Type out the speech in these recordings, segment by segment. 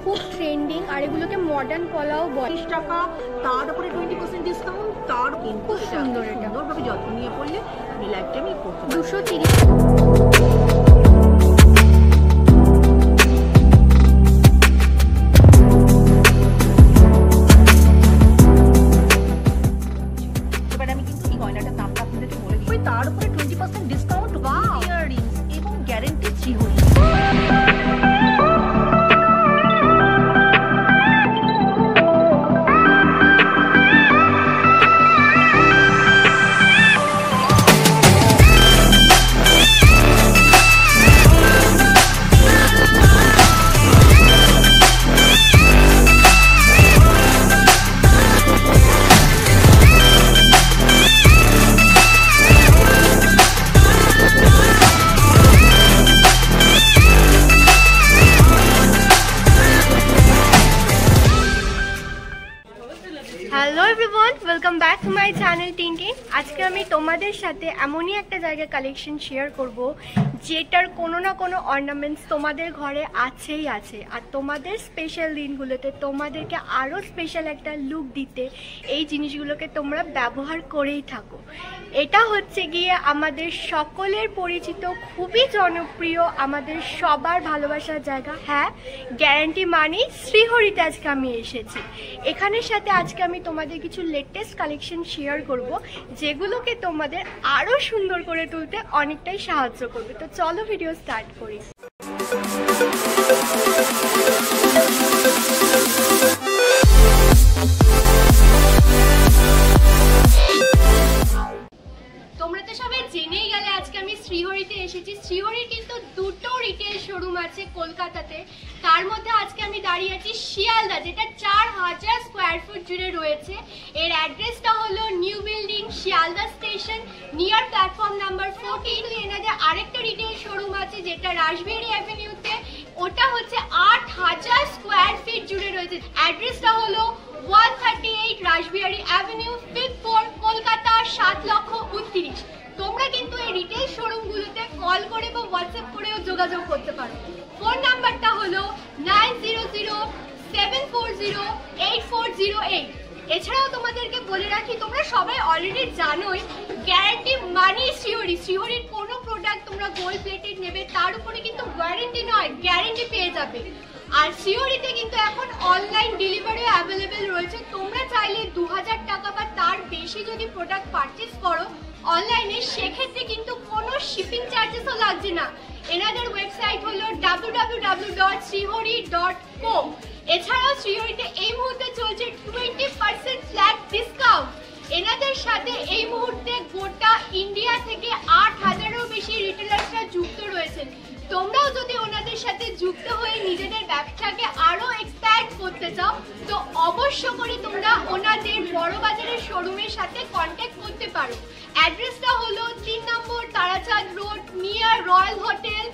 খুব ট্রেন্ডিং, আর এগুলোকে মডার্ন কলাও বলে। 30 টাকা, তার উপরে 20% ডিসকাউন্ট, তার কিন্তু সুন্দর, এটা সুন্দরভাবে যত্ন নিয়ে পড়লে আপনি লাইফ টাইমই পড়তে পারবেন। 230। এবার আমি কিন্তু এই গয়নাটার দামটা আপনাদেরকে বলে দিই। তার উপরে 20% ডিসকাউন্ট, ইয়াররিংস এবং guarantee Shrihari. Hello everyone, welcome back to my channel Tintin. আজকে আমি তোমাদের সাথে এমনই একটা জায়গার কালেকশন শেয়ার করব যেটার কোনো না কোনো অর্নামেন্টস তোমাদের ঘরে আছেই আছে, আর তোমাদের স্পেশাল দিনগুলোতে তোমাদেরকে আরও স্পেশাল একটা লুক দিতে এই জিনিসগুলোকে তোমরা ব্যবহার করেই থাকো। এটা হচ্ছে গিয়ে আমাদের সকলের পরিচিত, খুবই জনপ্রিয়, আমাদের সবার ভালোবাসার জায়গা, হ্যাঁ গ্যারান্টি মানি শ্রীহরিতে আজকে আমি এসেছি। এখানের সাথে আজকে আমি তোমাদের কিছু লেটেস্ট কালেকশন শেয়ার করব যেগুলোকে তোমাদের আরো সুন্দর করে তুলতে অনেকটাই সাহায্য করবে। তো চলো ভিডিও স্টার্ট করি। তোমরা তো সবাই জেনেই গেলে আজকে আমি শ্রীহরিতে এসেছি। শ্রীহরির কিন্তু দুটো রিটেল শোরুম আছে কলকাতাতে, তার মধ্যে আজকে আমি দাঁড়িয়ে আছি শিয়ালদা, যেটা 4000 স্কোয়ার ফুট জুড়ে রয়েছে। এর অ্যাড্রেসটা হলো new building, Sealdah station, near platform number 14। এনাদের আরেকটা রিটেল শোরুম আছে যেটা রাসবিহারী অ্যাভিনিউতে, ওটা হচ্ছে 8000 স্কোয়ার ফিট জুড়ে রয়েছে। অ্যাড্রেসটা হলো 138 Rashbehari avenue, 5th floor, Kolkata 7,29,000। তোমরা কিন্তু এই রিটেল শোরুমগুলোতে কল করে বা হোয়াটসঅ্যাপ করেও যোগাযোগ করতে পারো। ফোন নাম্বারটা হলো 9007408408। এছাড়াও তোমাদেরকে বলে রাখি, তোমরা সবাই অলরেডি জানোই গ্যারান্টি মানি শ্রীহরি। শ্রীহরির কোনো প্রোডাক্ট তোমরা গোল্ড প্লেটেড নেবে তার উপরে কিন্তু ওয়ারেন্টি নয়, গ্যারান্টি পেয়ে যাবে। আর শ্রীহরিতে কিন্তু এখন অনলাইন ডেলিভারি অ্যাভেলেবেল রয়েছে। তোমরা চাইলে 2000 টাকা বা তার বেশি যদি প্রোডাক্ট পারচেস করো অনলাইনে, সেক্ষেত্রে কিন্তু কোনো শিপিং চার্জেসও লাগছে না। এনাদের ওয়েবসাইট হলো www.srihori.com। এছাড়াও শ্রীহরিতে এই মুহূর্তে চলছে 20% ফ্ল্যাট ডিসকাউন্ট। এনাদের সাথে এই মুহূর্তে গোটা ইন্ডিয়া থেকে 8000-এরও বেশি রিটেলার্সরা যুক্ত রয়েছেন। তোমরাও যদি ওনাদের সাথে যুক্ত হয়ে নিজেদের ব্যবসাকে আরো এক্সপ্যান্ড করতে চাও তো অবশ্য করে তোমরা ওনাদের বড় বাজারের শোরুমের সাথে কন্ট্যাক্ট করতে পারো। অ্যাড্রেসটা হলো 3 নম্বর Tarachand road, near royal hotel,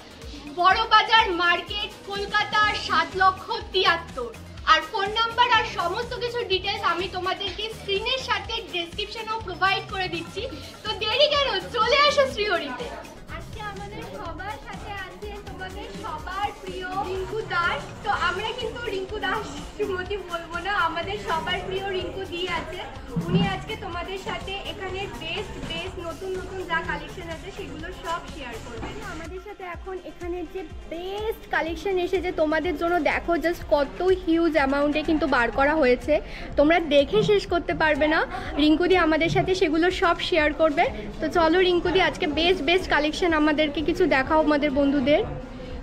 Bara Bazar market, Kolkata 7,73,000। আর ফোন নাম্বার আর সমস্ত কিছু ডিটেলস আমি তোমাদেরকে স্ক্রিনের সাথে ডেসক্রিপশনেও প্রোভাইড করে দিচ্ছি। তো দেরি কেন, চলে আসো শ্রীহরিতে। আজকে আমাদের সবার সাথে আছে তোমাদের সবার প্রিয় রিঙ্কু দাস। তো আমরা কিন্তু রিঙ্কু দাস শ্রীমতী বলবো না, আমাদের সবার প্রিয় রিঙ্কু দি আছে। উনি আজকে তোমাদের সাথে এখানে বেস্ট নতুন যা কালেকশন আছে সেগুলো সব শেয়ার করবেন। আমাদের সাথে এখন এখানে যে বেস্ট কালেকশন এসেছে তোমাদের জন্য, দেখো জাস্ট কত হিউজ অ্যামাউন্টে কিন্তু বার করা হয়েছে, তোমরা দেখে শেষ করতে পারবে না। রিঙ্কুদি আমাদের সাথে সেগুলো সব শেয়ার করবে। তো চলো রিঙ্কুদি, আজকে বেস্ট কালেকশন আমাদেরকে কিছু দেখাও আমাদের বন্ধুদের।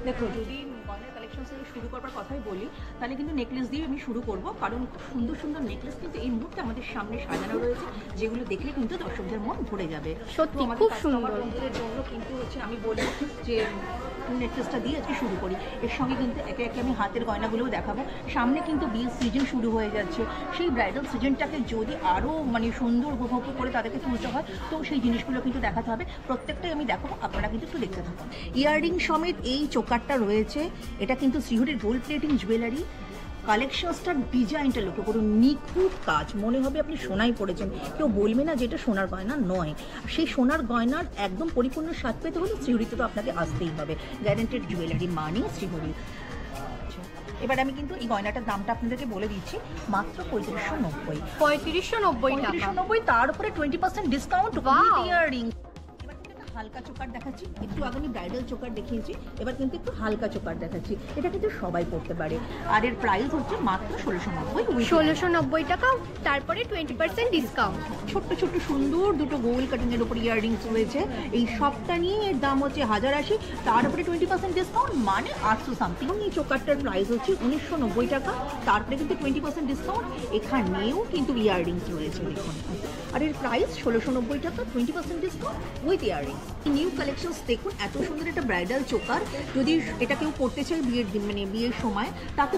দেখো, যদি গয়নার কালেকশন থেকে শুরু করবার কথাই বলি তাহলে কিন্তু নেকলেস দিয়ে আমি শুরু করব, কারণ সুন্দর সুন্দর নেকলেস কিন্তু এই মুহূর্তে আমাদের সামনে সাজানো রয়েছে, যেগুলো দেখলে কিন্তু দর্শকদের মন ভরে যাবে। সত্যি খুব সুন্দর। আমাদের জন্য কিন্তু হচ্ছে আমি বলবো যে নেকলেসটা দিয়ে আজকে শুরু করি। এর সঙ্গে কিন্তু একে একে আমি হাতের গয়নাগুলোও দেখাবো। সামনে কিন্তু বিয়ের সিজন শুরু হয়ে যাচ্ছে, সেই ব্রাইডাল সিজনটাকে যদি আরও সুন্দর উপভোগ করে তাদেরকে তুলতে হয় তো সেই জিনিসগুলো কিন্তু দেখাতে হবে। প্রত্যেকটাই আমি দেখাবো, আপনারা কিন্তু একটু দেখতে থাকুন। ইয়াররিং সমেত এই চোকারটা রয়েছে, এটা কিন্তু শ্রীহরির গোল্ড প্লেটিং জুয়েলারি। কালেকশনসটার ডিজাইনটা লক্ষ্য করুন, নিখুঁত কাজ, মনে হবে আপনি সোনাই পড়েছেন, কেউ বলবে না যেটা সোনার গয়না নয়। সেই সোনার গয়নার একদম পরিপূর্ণ স্বাদ পেতে হলে শ্রীহরিতে তো আপনাকে আসতেই হবে। গ্যারান্টেড জুয়েলারি মানে শ্রীহরি। রয়েছে। এবার আমি কিন্তু এই গয়নাটার দামটা আপনাদেরকে বলে দিচ্ছি, মাত্র 3590। 3590 টাকা। 3590, তার উপরে 20% ডিসকাউন্ট উইথ ইয়াররিং। হালকা চোকার দেখাচ্ছি, একটু আগে আমি ব্রাইডাল চোকার দেখিয়েছি, এবার কিন্তু একটু হালকা চোকার দেখাচ্ছি। এটা কিন্তু সবাই পড়তে পারে, আর এর প্রাইস হচ্ছে মাত্র 1690। 1690 টাকা, তারপরে 20% ডিসকাউন্ট। ছোট্ট ছোট্ট সুন্দর দুটো গোল কাটিংয়ের উপর ইয়াররিংস রয়েছে, এই সবটা নিয়ে এর দাম হচ্ছে 1080, তার উপরে 20% ডিসকাউন্ট মানে 800 সামথিং। এই চোকারটার প্রাইস হচ্ছে 1990 টাকা, তারপরে কিন্তু 20% ডিসকাউন্ট। এখানেও কিন্তু ইয়াররিংস রয়েছে দেখুন, আর এর প্রাইস 1690 টাকা, 20% discount with earring. New collections দেখুন, এত সুন্দর একটা ব্রাইডাল চোকার, যদি এটা কেউ করতে চায় বিয়ের দিন মানে বিয়ের সময়, তাতে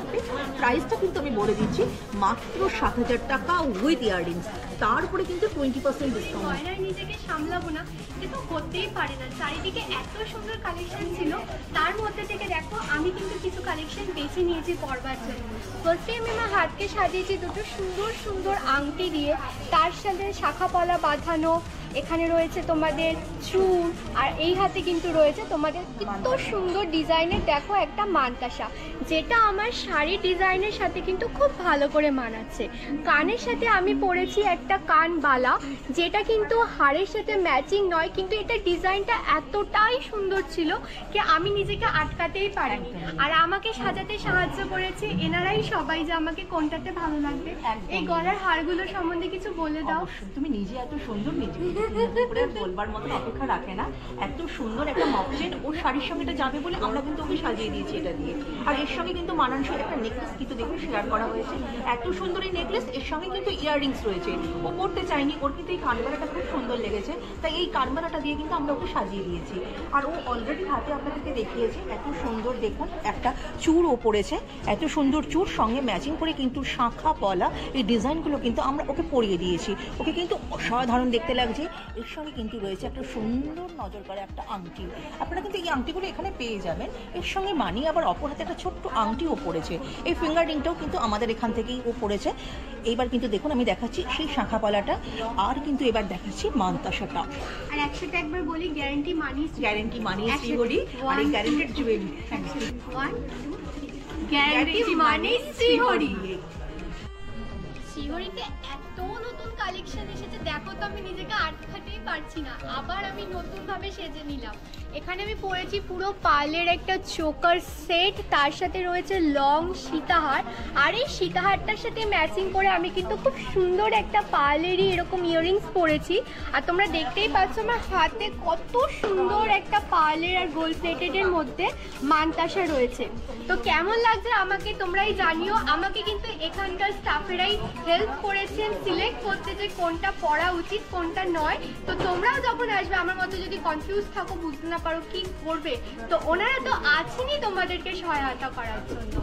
প্রাইসটা কিন্তু আমি বলে দিচ্ছি মাত্র 7000 টাকা উইথ ইয়াররিংস, তারপরে কিন্তু 20% ডিসকাউন্ট। গয়নায় নিজেকে সামলাবো না, এটা তো হতেই পারে না। চারিদিকে এত সুন্দর কালেকশন ছিল, তার মধ্যে থেকে দেখো আমি কিন্তু কিছু কালেকশন বেছে নিয়েছি পরবার জন্য। ফার্স্টে আমি আমার হাতকে সাজিয়েছি দুটো সুন্দর সুন্দর আংটি দিয়ে, তার সাথে শাখা পলা বাঁধানো, এখানে রয়েছে তোমাদের চুল, আর এই হাতে কিন্তু রয়েছে তোমাদের এত সুন্দর ডিজাইনের দেখো একটা মানতাসা, যেটা আমার শাড়ির ডিজাইনের সাথে কিন্তু খুব ভালো করে মানাচ্ছে। কানের সাথে আমি পরেছি একটা কানবালা, যেটা কিন্তু হাড়ের সাথে ম্যাচিং নয়, কিন্তু এটা ডিজাইনটা এতটাই সুন্দর ছিল যে আমি নিজেকে আটকাতেই পারিনি। আর আমাকে সাজাতে সাহায্য করেছে এনারাই সবাই, যে আমাকে কোনটাতে ভালো লাগবে। এই গলার হারগুলো সম্বন্ধে কিছু বলে দাও। তুমি নিজে এত সুন্দর, নিজে বলবার মতন অপেক্ষা রাখে না, এত সুন্দর একটা মকটেল ওর শাড়ির সঙ্গে এটা যাবে বলে আমরা কিন্তু ওকে সাজিয়ে দিয়েছি এটা দিয়ে। আর এর সঙ্গে কিন্তু মানানসই একটা নেকলেস কিন্তু দেখুন শেয়ার করা হয়েছে, এত সুন্দর এই নেকলেস, এর সঙ্গে কিন্তু ইয়াররিংস রয়েছে। ও পড়তে চায়নি, ওর কিন্তু এই কানবালাটা খুব সুন্দর লেগেছে, তাই এই কানবালাটা দিয়ে কিন্তু আমরা ওকে সাজিয়ে দিয়েছি। আর ও অলরেডি হাতে আপনাদেরকে দেখিয়েছে, এত সুন্দর দেখুন একটা চূড় ও পড়েছে, এত সুন্দর চূড় সঙ্গে ম্যাচিং করে কিন্তু শাখা পলা এই ডিজাইনগুলো কিন্তু আমরা ওকে পরিয়ে দিয়েছি। ওকে কিন্তু অসাধারণ দেখতে লাগছে। এর সঙ্গে কিন্তু রয়েছে একটা সুন্দর নজর করা একটা আংটি, আপনারা কিন্তু এই আংটিগুলো এখানে পেয়ে যাবেন। এর সঙ্গে মানি আবার অপর হাতে একটা ছোট্ট আংটিও পড়েছে, এই ফিঙ্গার রিংটাও কিন্তু আমাদের এখান থেকেই ও পড়েছে। এইবার কিন্তু দেখুন আমি দেখাচ্ছি সেই শাখা পলাটা, আর কিন্তু এবার দেখাচ্ছি মানতাসাটা। আর একসাথে একবার বলি, গ্যারান্টি মানি, গ্যারান্টি মানি শ্রীহরি, আর এই গ্যারান্টেড জুয়েলারি। 1 2 3 গ্যারান্টি মানি শ্রীহরি। শ্রীহরিতে এত নতুন কালেকশন এসেছে দেখো, তো আমি নিজেকে আটকাতেই পারছি না। আবার আমি নতুনভাবে সেজে নিলাম। এখানে আমি পরেছি পুরো পার্লের একটা চোকার সেট, তার সাথে রয়েছে লং সীতাহার, আর এই সীতাহারটার সাথে ম্যাচিং করে আমি কিন্তু খুব সুন্দর একটা পার্লেরই এরকম ইয়াররিংস পরেছি। আর তোমরা দেখতেই পাচ্ছ আমার হাতে কত সুন্দর একটা পার্লের আর গোল্ড প্লেটেডের মধ্যে মানতাসা রয়েছে। তো কেমন লাগছে আমাকে তোমরাই জানিও। আমাকে কিন্তু এখানকার স্টাফেরাই হেল্প করেছেন সিলেক্ট করতে যে কোনটা পরা উচিত কোনটা নয়। তো তোমরাও যখন আসবে আমার মতো যদি কনফিউজ থাকো, বুঝতে না পারো কি করবে, তো ওনারা তো আছেনই তোমাদেরকে সহায়তা করার জন্য।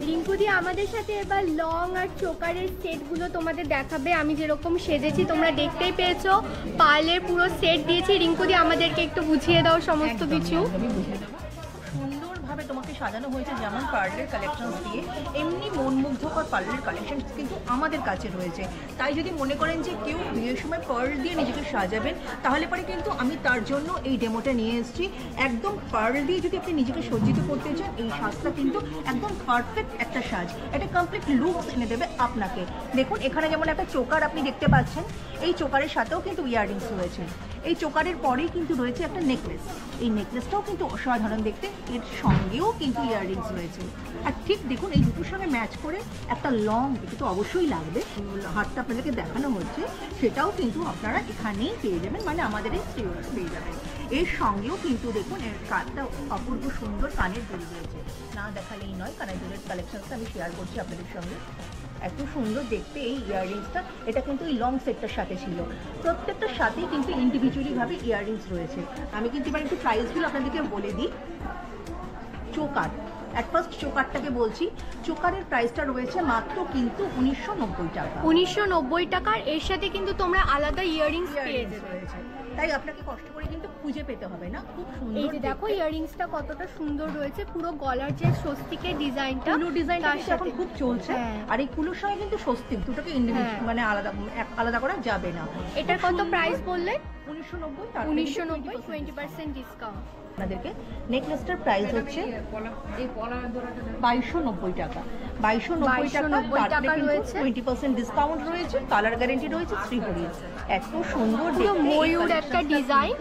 রিঙ্কুদি আমাদের সাথে এবার লং আর চোকারের সেটগুলো তোমাদের দেখাবে। আমি যেরকম সেজেছি তোমরা দেখতেই পেয়েছো, পার্লের পুরো সেট দিয়েছি। রিঙ্কুদি আমাদেরকে একটু বুঝিয়ে দাও সমস্ত কিছু। সুন্দরভাবে তোমাকে সাজানো হয়েছে, যেমন পার্লের কালেকশন দিয়ে এমনি মনমুগ্ধকর পার্লের কালেকশন কিন্তু আমাদের কাছে রয়েছে। তাই যদি মনে করেন যে কেউ বিয়ের সময় পার্ল দিয়ে নিজেকে সাজাবেন, তাহলে পরে কিন্তু আমি তার জন্য এই ডেমোটা নিয়ে এসেছি। একদম পার্ল দিয়ে যদি আপনি নিজেকে সজ্জিত করতে চান, এই সাজটা কিন্তু একদম পারফেক্ট একটা সাজ, এটা কমপ্লিট লুকস এনে দেবে আপনাকে। দেখুন এখানে যেমন একটা চোকার আপনি দেখতে পাচ্ছেন, এই চোকারের সাথেও কিন্তু ইয়াররিংস রয়েছে। এই চোকারের পরেই কিন্তু রয়েছে একটা নেকলেস, এই নেকলেসটাও কিন্তু অসাধারণ দেখতে, এর সঙ্গেও কিন্তু ইয়াররিংস রয়েছে। আর ঠিক দেখুন এই দুটোর সঙ্গে ম্যাচ করে একটা লং, এটা তো অবশ্যই লাগবে, হাতটা আপনাদেরকে দেখানো হচ্ছে, সেটাও কিন্তু আপনারা এখানেই পেয়ে যাবেন, মানে আমাদের এই স্টোরে পেয়ে যাবেন। এর সঙ্গেও কিন্তু দেখুন এর কানটা অপূর্ব সুন্দর কানের দুল রয়েছে, না দেখালেই নয়, কানের দুলের কালেকশনটা আমি শেয়ার করছি আপনাদের সঙ্গে। এত সুন্দর দেখতে এই ইয়াররিংসটা, এটা কিন্তু এই লং সেটটার সাথে ছিল। প্রত্যেকটার সাথেই কিন্তু ইন্ডিভিজুয়ালিভাবে ইয়াররিংস রয়েছে। আমি কিন্তু এবার একটু প্রাইসগুলো আপনাদেরকে বলে দিই। চোকার, অ্যাট ফার্স্ট চোকারটাকে বলছি, চোকারের প্রাইসটা রয়েছে মাত্র কিন্তু 1990 টাকা। 1990 টাকার, এর সাথে কিন্তু তোমরা আলাদা ইয়াররিংস পেয়ে যাবে। তাই আপনাকে কষ্ট করে কিন্তু খুঁজে পেতে হবে না, খুব সুন্দর। এই যে দেখো ইয়াররিংসটা কতটা সুন্দর রয়েছে, পুরো গলার যে স্বস্তিকের ডিজাইনটা, কুলো ডিজাইনটা এখন খুব চলছে। হ্যাঁ। আর এই কুলোর সঙ্গে কিন্তু স্বস্তিক দুটোকে ইন্ডিভিজুয়াল মানে আলাদা করা যাবে না। এটার কত প্রাইস বললে? 1990। 1990, 20% ডিসকাউন্ট। আপনাদেরকে নেকলেসটার প্রাইস হচ্ছে 2290 টাকা। 2290 টাকা রয়েছে, 20% ডিসকাউন্ট রয়েছে, কালার গ্যারান্টি রয়েছে, শ্রীহরি। এত সুন্দর পুরো ময়ূর একটা ডিজাইন।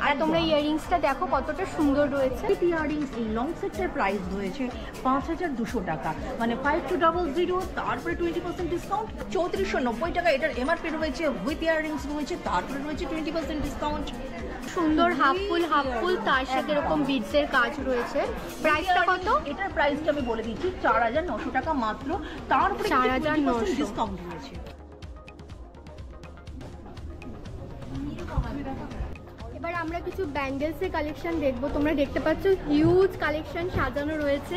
আর তোমরা ইয়াররিংসটা দেখো কতটা সুন্দর রয়েছে। ইয়াররিংস এই লং সেটের প্রাইস রয়েছে 5200 টাকা, মানে 5200, তারপরে 20% ডিসকাউন্ট 3490 টাকা। এটার এমআরপি রয়েছে, উইথ ইয়াররিংস রয়েছে, তারপরে রয়েছে 20% ডিসকাউন্ট। সুন্দর হাফ ফুল তার সাথে এরকম বিডসের কাজ রয়েছে। প্রাইসটা কত? এটার প্রাইসটা আমি বলে দিচ্ছি 4900 টাকা মাত্র, তারপরে 4900 ডিসকাউন্ট রয়েছে। এবার আমরা কিছু ব্যাঙ্গেলসের কালেকশন দেখবো। তোমরা দেখতে পাচ্ছ হিউজ কালেকশন সাজানো রয়েছে,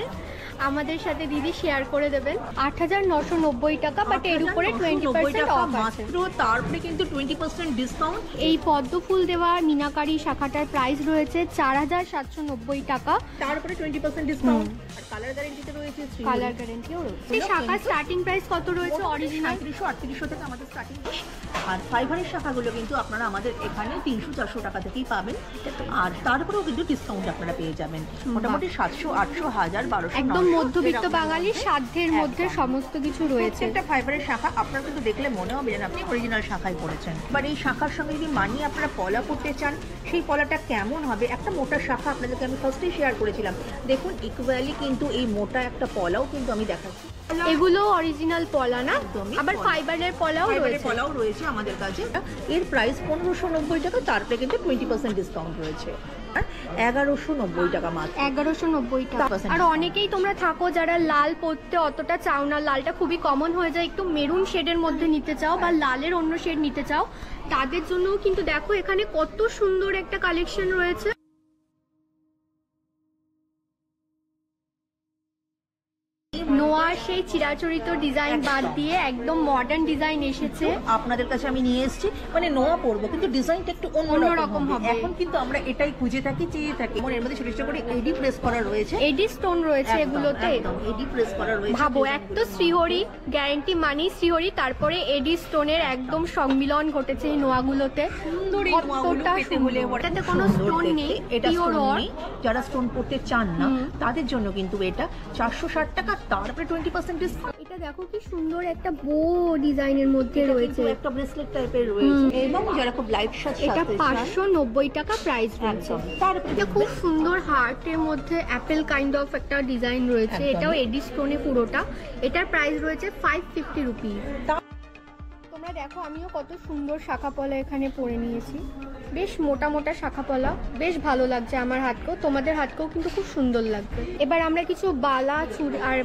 আমাদের সাথে দিদি শেয়ার করে দেবেন। 8990 টাকা, বাট এর উপরে 20% অফ আছে। তারপরে কিন্তু 20% ডিসকাউন্ট। এই পদ্ম ফুল দেওয়া মিনাকারি শাখাটার প্রাইস রয়েছে 4790 টাকা, তারপরে 20% ডিসকাউন্ট। আর কালার গ্যারান্টিতে রয়েছে, কালার গ্যারান্টিও রয়েছে। এই শাখার স্টার্টিং প্রাইস কত রয়েছে? অরিজিনাল 3700 থেকে আমাদের স্টার্টিং। আর ফাইবারের শাখাগুলো কিন্তু আপনারা আমাদের এখানে 300-400 টাকা থেকেই পাবেন। আর তারপরেও কিন্তু ডিসকাউন্ট আপনারা পেয়ে যাবেন মোটামুটি 700, 800, 1000, 1200। একদম মধ্যবিত্ত বাঙালির সাধ্যের মধ্যে সমস্ত কিছু রয়েছে। একটা ফাইবারের শাখা আপনারা কিন্তু দেখলে মনে হবে যেন আপনি অরিজিনাল শাখায় পড়েছেন। বাট এই শাখার সঙ্গে যদি মানিয়ে আপনারা পলা করতে চান, সেই পলাটা কেমন হবে? একটা মোটা শাখা আপনাদেরকে আমি ফার্স্টেই শেয়ার করেছিলাম, দেখুন ইকুয়ালি কিন্তু এই মোটা একটা পলাও কিন্তু আমি দেখাচ্ছি। এগুলো অরিজিনাল পলা না, আবার ফাইবারের পলাও রয়েছে আমাদের কাছে। এর প্রাইস 1590 টাকা, তারপরে কিন্তু 20% ডিসকাউন্ট রয়েছে। আর 1190 টাকা মাত্র। 1190 টাকা। আর অনেকেই তোমরা থাকো যারা লাল পরতে অতটা চাও না, লালটা খুবই কমন হয়ে যায়, একটু মেরুন শেডের মধ্যে নিতে চাও বা লালের অন্য শেড নিতে চাও, তাদের জন্যও কিন্তু দেখো এখানে কত সুন্দর একটা কালেকশন রয়েছে। নোয়ার সেই চিরাচরিত ডিজাইন বাদ দিয়ে একদম মডার্ন ডিজাইন এসেছে আপনাদের কাছে আমি নিয়ে এসেছি। মানে নোয়া পরবো কিন্তু ডিজাইনটা একটু অন্যরকম হবে। এখন কিন্তু আমরা এটাই খুঁজে থাকি, চেয়ে থাকি। এর মধ্যে ছোট ছোট করে এডি প্রেস করা রয়েছে, এডি স্টোন রয়েছে এগুলোতে, এডি প্রেস করা রয়েছে। ভাবো এক তো শ্রীহরি গ্যারান্টি মানি শ্রীহরি, তারপরে এডি স্টোনের একদম সম্মিলন ঘটেছে এই নোয়াগুলোতে। সুন্দরী নোয়াগুলো পেতে হলে এটাতে কোনো স্টোন নেই, এটা স্টোন নেই। যারা স্টোন পড়তে চান না তাদের জন্য কিন্তু এটা 460 টাকা, তারপরে 20% ডিসকাউন্ট। এটা দেখো কি সুন্দর একটা বো ডিজাইনের মধ্যে রয়েছে, একটা ব্রেসলেট টাইপের রয়েছে। এবং যারা খুব লাইট সাজ এটা 590 টাকা প্রাইস রয়েছে। এটা খুব সুন্দর হার্টের মধ্যে অ্যাপেল কাইন্ড অফ একটা ডিজাইন রয়েছে, এটাও এডি স্টোনে পুরোটা। এটার প্রাইস রয়েছে 550 রুপিস। তোমরা দেখো আমিও কত সুন্দর শাখা পলা এখানে পরে নিয়েছি, বেশ মোটা মোটা শাখা পলা, বেশ ভালো লাগছে আমার হাতকেও, তোমাদের হাতকেও কিন্তু খুব সুন্দর লাগবে। এবার আমরা কিছু বালা চুড়ি আর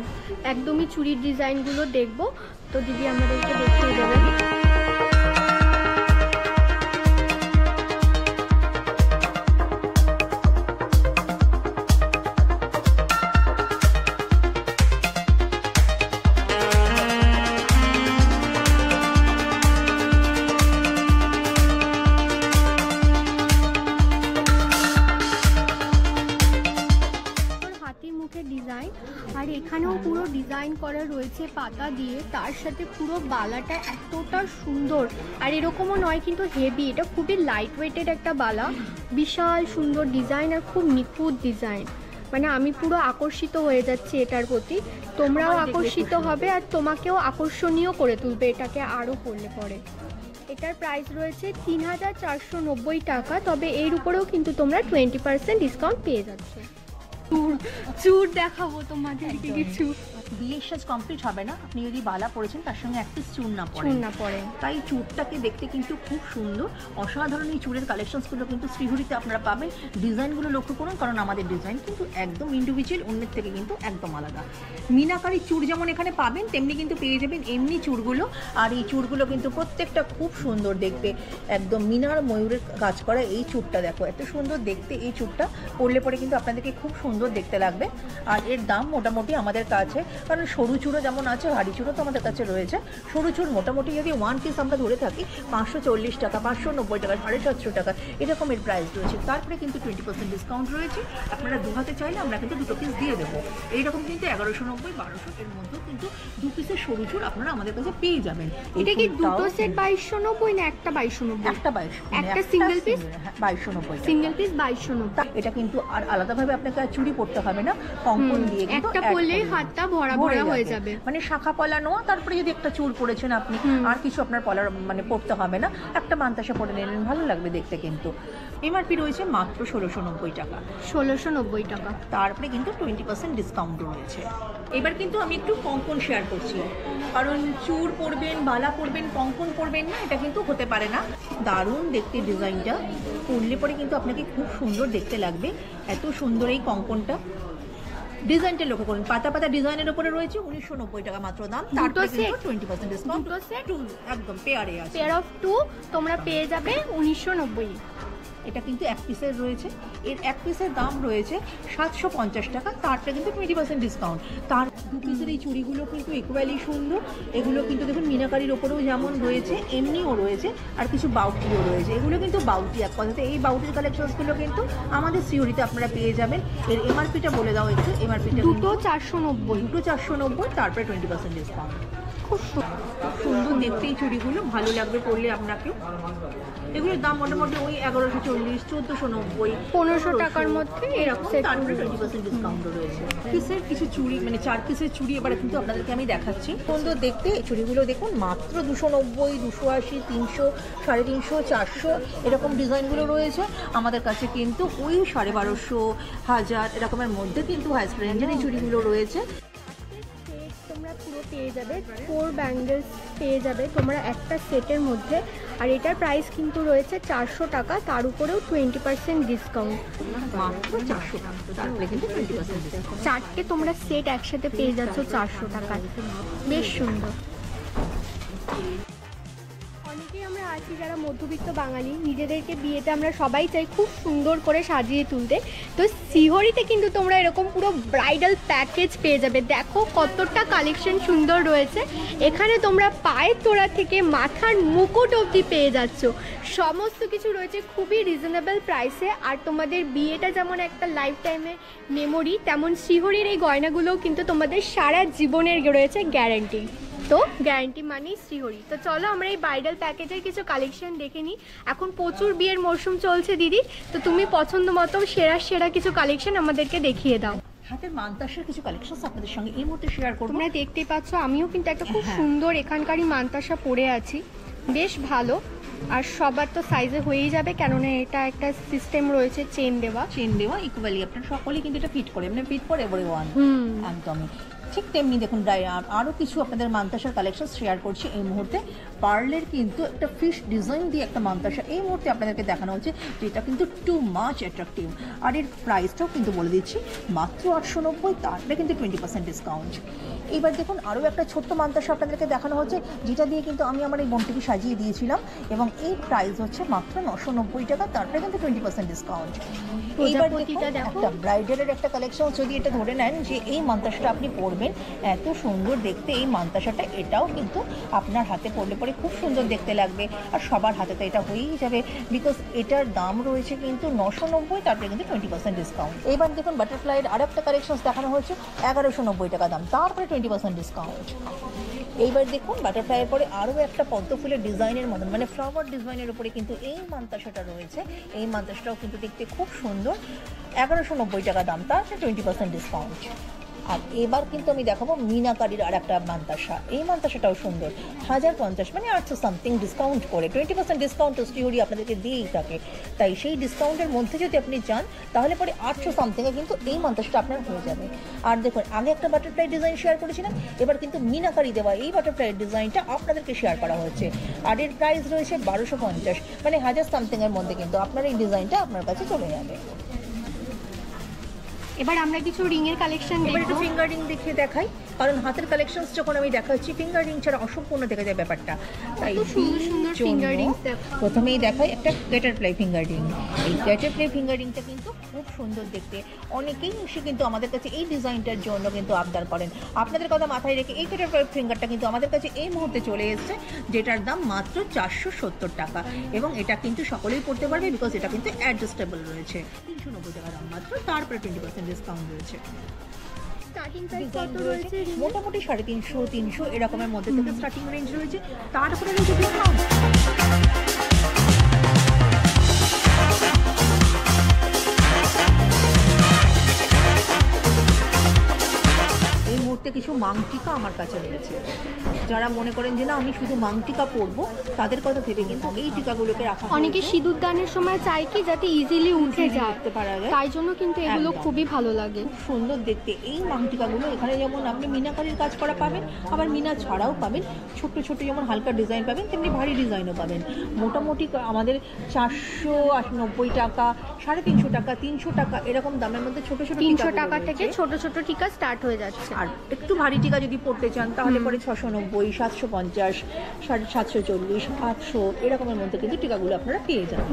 একদমই চুড়ির ডিজাইনগুলো দেখবো, তো দিদি আমাদেরকে দেখিয়ে দেবেন। ডিজাইন, আর এখানেও পুরো ডিজাইন করা রয়েছে পাতা দিয়ে, তার সাথে পুরো বালাটা এতটা সুন্দর। আর এরকমও নয় কিন্তু হেভি, এটা খুবই লাইট ওয়েটেড একটা বালা, বিশাল সুন্দর ডিজাইন আর খুব নিখুঁত ডিজাইন। মানে আমি পুরো আকর্ষিত হয়ে যাচ্ছি এটার প্রতি, তোমরাও আকর্ষিত হবে আর তোমাকেও আকর্ষণীয় করে তুলবে এটাকে আরও পড়লে পরে। এটার প্রাইস রয়েছে 3490 টাকা, তবে এর উপরেও কিন্তু তোমরা 20% ডিসকাউন্ট পেয়ে যাচ্ছে। চুর দেখাবো তোমাদেরকে কিছু। বিয়ের সাজ কমপ্লিট হবে না আপনি যদি বালা পরেছেন তার সঙ্গে একটা চুর না পরেন, তাই চুরটাকে দেখতে কিন্তু খুব সুন্দর, অসাধারণ। এই চুরের কালেকশনসগুলো কিন্তু শ্রীহরিতে আপনারা পাবেন। ডিজাইনগুলো লক্ষ্য করুন, কারণ আমাদের ডিজাইন কিন্তু একদম ইন্ডিভিজুয়াল, অন্যের থেকে কিন্তু একদম আলাদা। মিনাকারি চুর যেমন এখানে পাবেন, তেমনি কিন্তু পেয়ে যাবেন এমনি চুরগুলো। আর এই চুরগুলো কিন্তু প্রত্যেকটা খুব সুন্দর দেখতে, একদম মিনার ময়ূরের কাজ করা। এই চুরটা দেখো এত সুন্দর দেখতে, এই চুরটা পরলে পরে কিন্তু আপনাদেরকে খুব সুন্দর সুন্দর দেখতে লাগবে। আর এর দাম মোটামুটি আমাদের কাছে, কারণ সরু চূড়ো যেমন আছে ভারী চূড়ো তো আমাদের কাছে রয়েছে। সরু চূড় মোটামুটি যদি 1 পিস আমরা ধরে থাকি 540 টাকা, 590 টাকা, 750 টাকা এরকমের প্রাইস রয়েছে। তারপরে কিন্তু 20% ডিসকাউন্ট রয়েছে। আপনারা 2 হাতে চাইলে আমরা কিন্তু 2 পিস দিয়ে দেবো। এইরকম কিন্তু 1190, 1200 এর মধ্যেও কিন্তু 2 পিসের সরু চূড় আপনারা আমাদের কাছে পেয়ে যাবেন। এটা কি দুটো সেট 2290 না একটা 2290? একটা 22, একটা সিঙ্গেল পিস 2290, সিঙ্গেল পিস 2290। এটা কিন্তু আর আলাদাভাবে আপনাকে আর চুড়ি পড়তে হবে না, কঙ্কন দিয়ে কিন্তু একটা পরলেই হাতটা ভরা ভরা হয়ে যাবে। মানে শাখা পলা নোয়া, তারপরে যদি একটা চুল পরেছেন আপনি, আর কিছু আপনার পলার মানে পড়তে হবে না, একটা মান্তাসা পরে নিলেন, ভালো লাগবে দেখতে। কিন্তু এমআরপি রয়েছে মাত্র 1690 টাকা। 1690 টাকা। তারপরে কিন্তু 20% ডিসকাউন্ট রয়েছে। এবার কিন্তু আমি একটু কঙ্কন শেয়ার করছি, কারণ চূড় পরবেন, বালা পরবেন, কঙ্কন পরবেন না, এটা কিন্তু হতে পারে না। দারুণ দেখতে ডিজাইনটা, পরলে পরে কিন্তু আপনাকে খুব সুন্দর দেখতে লাগবে। এত সুন্দর এই কঙ্কনটা, ডিজাইনটা লক্ষ্য করুন, পাতা পাতা ডিজাইনের উপরে রয়েছে 1990 টাকা মাত্র দাম। তারপরে কিন্তু 20% ডিসকাউন্ট। দুটো সেট একদম পেয়ারে আছে, পেয়ার অফ 2 তোমরা পেয়ে যাবে 1990। এটা কিন্তু 1 পিসের রয়েছে। এর 1 পিসের দাম রয়েছে 750 টাকা, তারপরে কিন্তু 20% ডিসকাউন্ট। তার 2 পিসের এই চুড়িগুলো কিন্তু ইকুয়ালি সুন্দর। এগুলো কিন্তু দেখুন মিনাকারির ওপরেও যেমন রয়েছে এমনিও রয়েছে, আর কিছু বাউটিও রয়েছে। এগুলো কিন্তু বাউটি, এক কথাতে এই বাউটির কালেকশনসগুলো কিন্তু আমাদের সিওরিতে আপনারা পেয়ে যাবেন। এর এমআরপিটা বলে দাও একটু। এমআরপিটা দুটো 490, দুটো 490, তারপরে 20% ডিসকাউন্ট। খুব সুন্দর দেখতে এই চুড়িগুলো, ভালো লাগবে পরলে আপনাকে। এগুলোর দাম মোটামুটি ওই 1140, 1490, 1500 টাকার মধ্যে এরকম। তারপরে 20% ডিসকাউন্টও রয়েছে। পিসের কিছু চুড়ি, মানে 4 পিসের চুড়ি এবার কিন্তু আপনাদেরকে আমি দেখাচ্ছি। সুন্দর দেখতে এই চুড়িগুলো দেখুন, মাত্র 290, 280, 300, 350, 400 এরকম ডিজাইনগুলো রয়েছে আমাদের কাছে। কিন্তু ওই 1250, 1000 এরকমের মধ্যে কিন্তু হাইস্ট রেঞ্জের এই চুড়িগুলো রয়েছে। তোমরা পুরো পেয়ে যাবে 4 ব্যাঙ্গেলস পেয়ে যাবে তোমরা একটা সেটের মধ্যে। আর এটার প্রাইস কিন্তু রয়েছে 400 টাকা, তার উপরেও 20% ডিসকাউন্ট। মাত্র 400 টাকা, তারপরে কিন্তু 20% ডিসকাউন্ট। 4টে তোমরা সেট একসাথে পেয়ে যাচ্ছ 400 টাকায়, বেশ সুন্দর। অনেকেই আমরা আছি যারা মধ্যবিত্ত বাঙালি, নিজেদেরকে বিয়েতে আমরা সবাই চাই খুব সুন্দর করে সাজিয়ে তুলতে। তো সিহরিতে কিন্তু তোমরা এরকম পুরো ব্রাইডাল প্যাকেজ পেয়ে যাবে। দেখো কতটা কালেকশন সুন্দর রয়েছে। এখানে তোমরা পায়ের তোড়া থেকে মাথার মুকুট অবধি পেয়ে যাচ্ছ। সমস্ত কিছু রয়েছে খুবই রিজনেবল প্রাইসে। আর তোমাদের বিয়েটা যেমন একটা লাইফ টাইমের মেমোরি, তেমন সিহরির এই গয়নাগুলোও কিন্তু তোমাদের সারা জীবনের রয়েছে গ্যারান্টি। তো গ্যারান্টি মানেই শ্রীহরি। তো চলো আমরা এই ব্রাইডাল প্যাকেজের কিছু কালেকশন দেখে নিই। এখন প্রচুর বিয়ের মরশুম চলছে দিদি, তো তুমি পছন্দ মতো সেরা সেরা কিছু কালেকশন আমাদেরকে দেখিয়ে দাও। হাতের মানতাসার কিছু কালেকশন আপনাদের সঙ্গে এই মুহূর্তে শেয়ার করব। তোমরা দেখতেই পাচ্ছ আমিও কিন্তু একটা খুব সুন্দর এখানকারই মানতাসা পরে আছি, বেশ ভালো। আর সবার তো সাইজে হয়েই যাবে, কেননা এটা একটা সিস্টেম রয়েছে চেন দেওয়া ইকুয়ালি আপনারা সকলেই কিন্তু এটা ফিট করে, মানে ফিট ফর এভরিওয়ান। একদমই ঠিক তেমনি দেখুন আরও কিছু আপনাদের মানতাসার কালেকশন শেয়ার করছি এই মুহূর্তে। পার্লের কিন্তু একটা ফিশ ডিজাইন দিয়ে একটা মানতাসা এই মুহূর্তে আপনাদেরকে দেখানো হচ্ছে, যেটা কিন্তু টু মাচ অ্যাট্রাকটিভ। আর এর প্রাইসটাও কিন্তু বলে দিচ্ছি মাত্র 890, তারপরে কিন্তু 20% ডিসকাউন্ট। এবার দেখুন আরও একটা ছোট্ট মানতাসা আপনাদেরকে দেখানো হচ্ছে, যেটা দিয়ে কিন্তু আমি আমার এই বোনটিকে সাজিয়ে দিয়েছিলাম, এবং এই প্রাইস হচ্ছে মাত্র 990 টাকা, তারপরে কিন্তু 20% ডিসকাউন্ট। এইবার একটা ব্রাইডালের একটা কালেকশন, যদি এটা ধরে নেন যে এই মানতাসাটা আপনি পরবেন, এত সুন্দর দেখতে এই মানতাসাটা, এটাও কিন্তু আপনার হাতে পরলে পরে খুব সুন্দর দেখতে লাগবে। আর সবার হাতে তো এটা হয়েই যাবে, বিকজ এটার দাম রয়েছে কিন্তু 990, তারপরে কিন্তু 20% ডিসকাউন্ট। এবার দেখুন বাটারফ্লাইয়ের আর একটা কালেকশন দেখানো হচ্ছে 1190 টাকা দাম, তারপরে 20% ডিসকাউন্ট। এইবার দেখুন বাটারফ্লাইয়ের পরে আরও একটা পদ্ম ফুলের ডিজাইনের মতন, মানে ফ্লাওয়ার ডিজাইনের উপরে কিন্তু এই মানতাসাটা রয়েছে। এই মানতাসাটাও কিন্তু দেখতে খুব সুন্দর, 1190 টাকা দাম, তারপরে 20% ডিসকাউন্ট। আর এবার কিন্তু আমি দেখাবো মিনাকারির আর একটা মানতাসা। এই মানতাসাটাও সুন্দর, 1050 মানে 800 সামথিং ডিসকাউন্ট করে। 20% ডিসকাউন্ট স্টিওরি আপনাদেরকে দিয়েই থাকে, তাই সেই ডিসকাউন্টের মধ্যে যদি আপনি চান তাহলে পরে 800 সামথিংয়ে কিন্তু এই মানতাসাটা আপনার হয়ে যাবে। আর দেখুন আগে একটা বাটারফ্লাই ডিজাইন শেয়ার করেছিলাম, এবার কিন্তু মিনাকারি দেওয়া এই বাটারফ্লাইয়ের ডিজাইনটা আপনাদেরকে শেয়ার করা হচ্ছে। আর এর প্রাইস রয়েছে 1250, মানে 1000 সামথিংয়ের মধ্যে কিন্তু আপনার এই ডিজাইনটা আপনার কাছে চলে যাবে। এবার আমরা কিছু রিং এর কালেকশন এবার দেখব। একটু ফিঙ্গার রিং দেখিয়ে দেখাই, কারণ হাতের কালেকশনস যখন আমি দেখাচ্ছি ফিঙ্গার রিং ছাড়া অসম্পূর্ণ দেখা যায় ব্যাপারটা। তাই কত সুন্দর সুন্দর জন্য ফিঙ্গার রিংস দেখো। প্রথমেই দেখাই একটা ক্যাটারপ্লাই ফিঙ্গার রিং। এই ক্যাটারপ্লাই ফিঙ্গার রিংটা কিন্তু খুব সুন্দর দেখতে, অনেকেই এসে কিন্তু আমাদের কাছে এই ডিজাইনটার জন্য কিন্তু আবদার করেন। আপনাদের কথা মাথায় রেখে এই ক্যাটারপ্লাই ফিঙ্গারটা কিন্তু আমাদের কাছে এই মুহূর্তে চলে এসেছে, যেটার দাম মাত্র 470 টাকা, এবং এটা কিন্তু সকলেই পড়তে পারবে বিকজ এটা কিন্তু অ্যাডজাস্টেবল রয়েছে। 390 টাকা দাম মাত্র, তারপরে 20% ডিসকাউন্ট রয়েছে। স্টার্টিং প্রাইস কত রয়েছে? মোটামুটি 350 300 এরকমের মধ্যে থেকে স্টার্টিং রেঞ্জ রয়েছে, তারপরে রয়েছে ডিসকাউন্ট। এই মুহূর্তে কিছু মাংটিকা আমার কাছে রয়েছে। যারা মনে করেন যে না আমি শুধু মাংটিকা পরবো, তাদের কথা ভেবে কিন্তু এই টিকাগুলোকে রাখা অনেকে হয়েছে। সিঁদুর দানের সময় চায় কি যাতে ইজিলি উঠে যায়, উঠতে পারা যায়। তাই জন্য কিন্তু এগুলো একদম। খুবই ভালো লাগে। খুব সুন্দর দেখতে এই মাংটিকাগুলো। এখানে যেমন আপনি মিনাকারির কাজ করা পাবেন, আবার মিনা ছাড়াও পাবেন। ছোট্ট ছোট্ট যেমন হালকা ডিজাইন পাবেন, তেমনি ভারী ডিজাইনও পাবেন। মোটামুটি আমাদের 490 টাকা, 350 টাকা, 300 টাকা এরকম দামের মধ্যে ছোট ছোট 300 টাকা থেকে ছোট ছোট টিকা স্টার্ট হয়ে যাচ্ছে। আর একটু ভারী টিকা যদি পড়তে চান তাহলে পরে 690, 750, 740, 800 এরকমের মধ্যে কিন্তু টিকাগুলো আপনারা পেয়ে যান।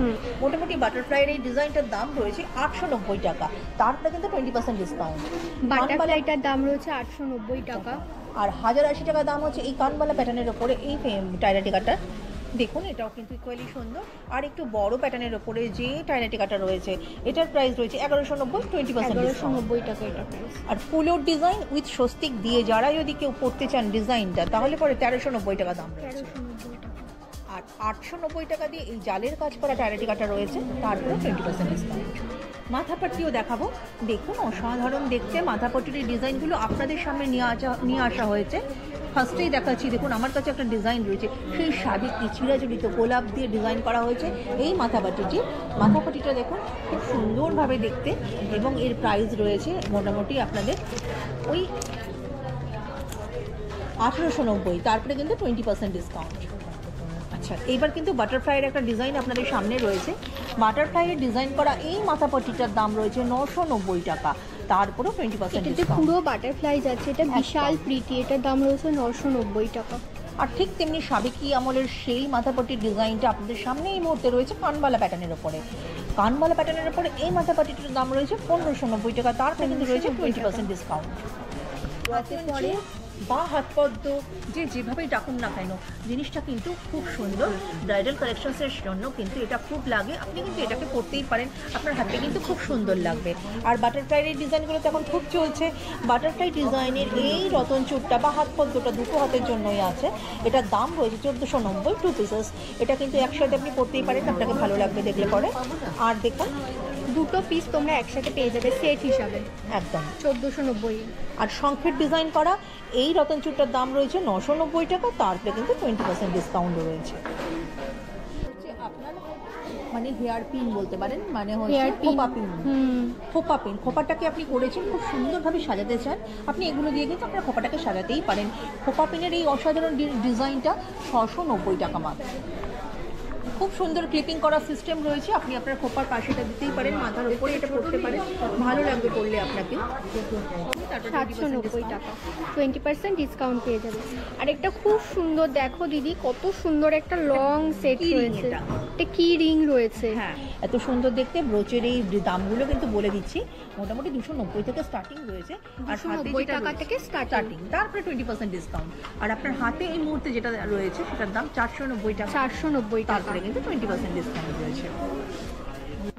মোটামুটি বাটারফ্লাইয়ের এই ডিজাইনটার দাম রয়েছে 890 টাকা, তারপরে কিন্তু 20% ডিসকাউন্ট। বাটারফ্লাইটার দাম রয়েছে 890 টাকা। আর 1080 টাকা দাম হচ্ছে এই কানবালা প্যাটার্নের ওপরে এই টায়রা টিকাটা। দেখুন এটাও কিন্তু ইকুয়ালি সুন্দর। আর একটু বড় প্যাটার্নের ওপরে যে টায়রা টিকাটা রয়েছে, এটার প্রাইস রয়েছে 1190, 20% ডিসকাউন্ট। 1190 টাকা এটা price. R ফুলোর design with Swastik দিয়ে যারা যদি কেউ পড়তে চান ডিজাইনটা, তাহলে পরে 1390 টাকা দাম রয়েছে। 1390 টাকা। আর 890 টাকা দিয়ে এই জালের কাজ করা টায়রা টিকাটা রয়েছে, তারপরে 20% ডিসকাউন্ট। মাথাপাট্টিও দেখাবো। দেখুন অসাধারণ দেখতে মাথাপাট্টির এই ডিজাইনগুলো আপনাদের সামনে নিয়ে আসা হয়েছে। ফার্স্টেই দেখাচ্ছি, দেখুন আমার কাছে একটা ডিজাইন রয়েছে, সেই সাবেকি চিরাচরিত গোলাপ দিয়ে ডিজাইন করা হয়েছে এই মাথাপাটিটা দেখুন খুব সুন্দরভাবে দেখতে, এবং এর প্রাইস রয়েছে মোটামুটি আপনাদের ওই 1890, তারপরে কিন্তু 20% ডিসকাউন্ট। আচ্ছা, এইবার কিন্তু বাটারফ্লাইয়ের একটা ডিজাইন আপনাদের সামনে রয়েছে। বাটারফ্লাইয়ের ডিজাইন করা এই মাথাপাটিটার দাম রয়েছে 990 টাকা, তারপরেও 20% এটাতে ডিসকাউন্ট। পুরো বাটারফ্লাই যাচ্ছে, এটা বিশাল প্রিটি, এটার দাম রয়েছে 990 টাকা। আর ঠিক তেমনি সাবেকি আমলের সেই মাথাপট্টির ডিজাইনটা আপনাদের সামনে এই মুহূর্তে রয়েছে কানবালা প্যাটার্নের ওপরে। কানবালা প্যাটার্নের ওপরে এই মাথাপট্টিটার দাম রয়েছে 1590 টাকা, তারপরে কিন্তু রয়েছে 20% ডিসকাউন্ট। পরে বা হাত পদ্ম যেভাবেই ডাকুন না কেন, জিনিসটা কিন্তু খুব সুন্দর। ব্রাইডাল কালেকশনসের জন্য কিন্তু এটা খুব লাগে, আপনি কিন্তু এটাকে পরতেই পারেন, আপনার হাতে কিন্তু খুব সুন্দর লাগবে। আর বাটারফ্লাইয়ের ডিজাইনগুলো তো এখন খুব চলছে। বাটারফ্লাই ডিজাইনের এই রতন চুটটা বা হাত পদ্মটা দুটো হাতের জন্যই আছে। এটার দাম রয়েছে 1490, 2 পিসেস। এটা কিন্তু একসাথে আপনি পরতেই পারেন, আপনাকে ভালো লাগবে দেখলে পরে। আর দেখুন দুটো পিস তোমরা একসাথে পেয়ে যাবে সেট হিসাবে, একদম 1490। আর শঙ্খের ডিজাইন করা এই রতন চুটটার দাম রয়েছে 990 টাকা, তারপরে কিন্তু 20% ডিসকাউন্টও রয়েছে। আপনার মানে হেয়ার পিন বলতে পারেন, মানে হচ্ছে খোপা পিন। খোপা পিন, খোপাটাকে আপনি করেছেন খুব সুন্দরভাবে সাজাতে চান, আপনি এগুলো দিয়ে কিন্তু আপনার খোপাটাকে সাজাতেই পারেন। খোপা পিনের এই অসাধারণ ডিজাইনটা 690 টাকা মাত্র। খুব সুন্দর ক্লিপিং করা সিস্টেম রয়েছে, আপনি আপনার খোপার পাশে এটা দিতেই পারেন, মাথার উপরে এটা পড়তে পারেন, ভালো লাগবে পড়লে আপনাকে। 790 টাকা, 20% ডিসকাউন্ট পেয়ে যাবে। আর একটা খুব সুন্দর দেখো দিদি, কত সুন্দর একটা লং সেট রয়েছে, এটা কি রিং রয়েছে। হ্যাঁ, এত সুন্দর দেখতে। ব্রোচের এই দামগুলো কিন্তু বলে দিচ্ছি, মোটামুটি 290 থেকে স্টার্টিং রয়েছে, আর 290 টাকা থেকে স্টার্টিং, তারপরে 20% ডিসকাউন্ট। আর আপনার হাতে এই মুহূর্তে যেটা রয়েছে সেটার দাম 490 টাকা, 490 টাকা, তারপরে কিন্তু 20% ডিসকাউন্ট রয়েছে।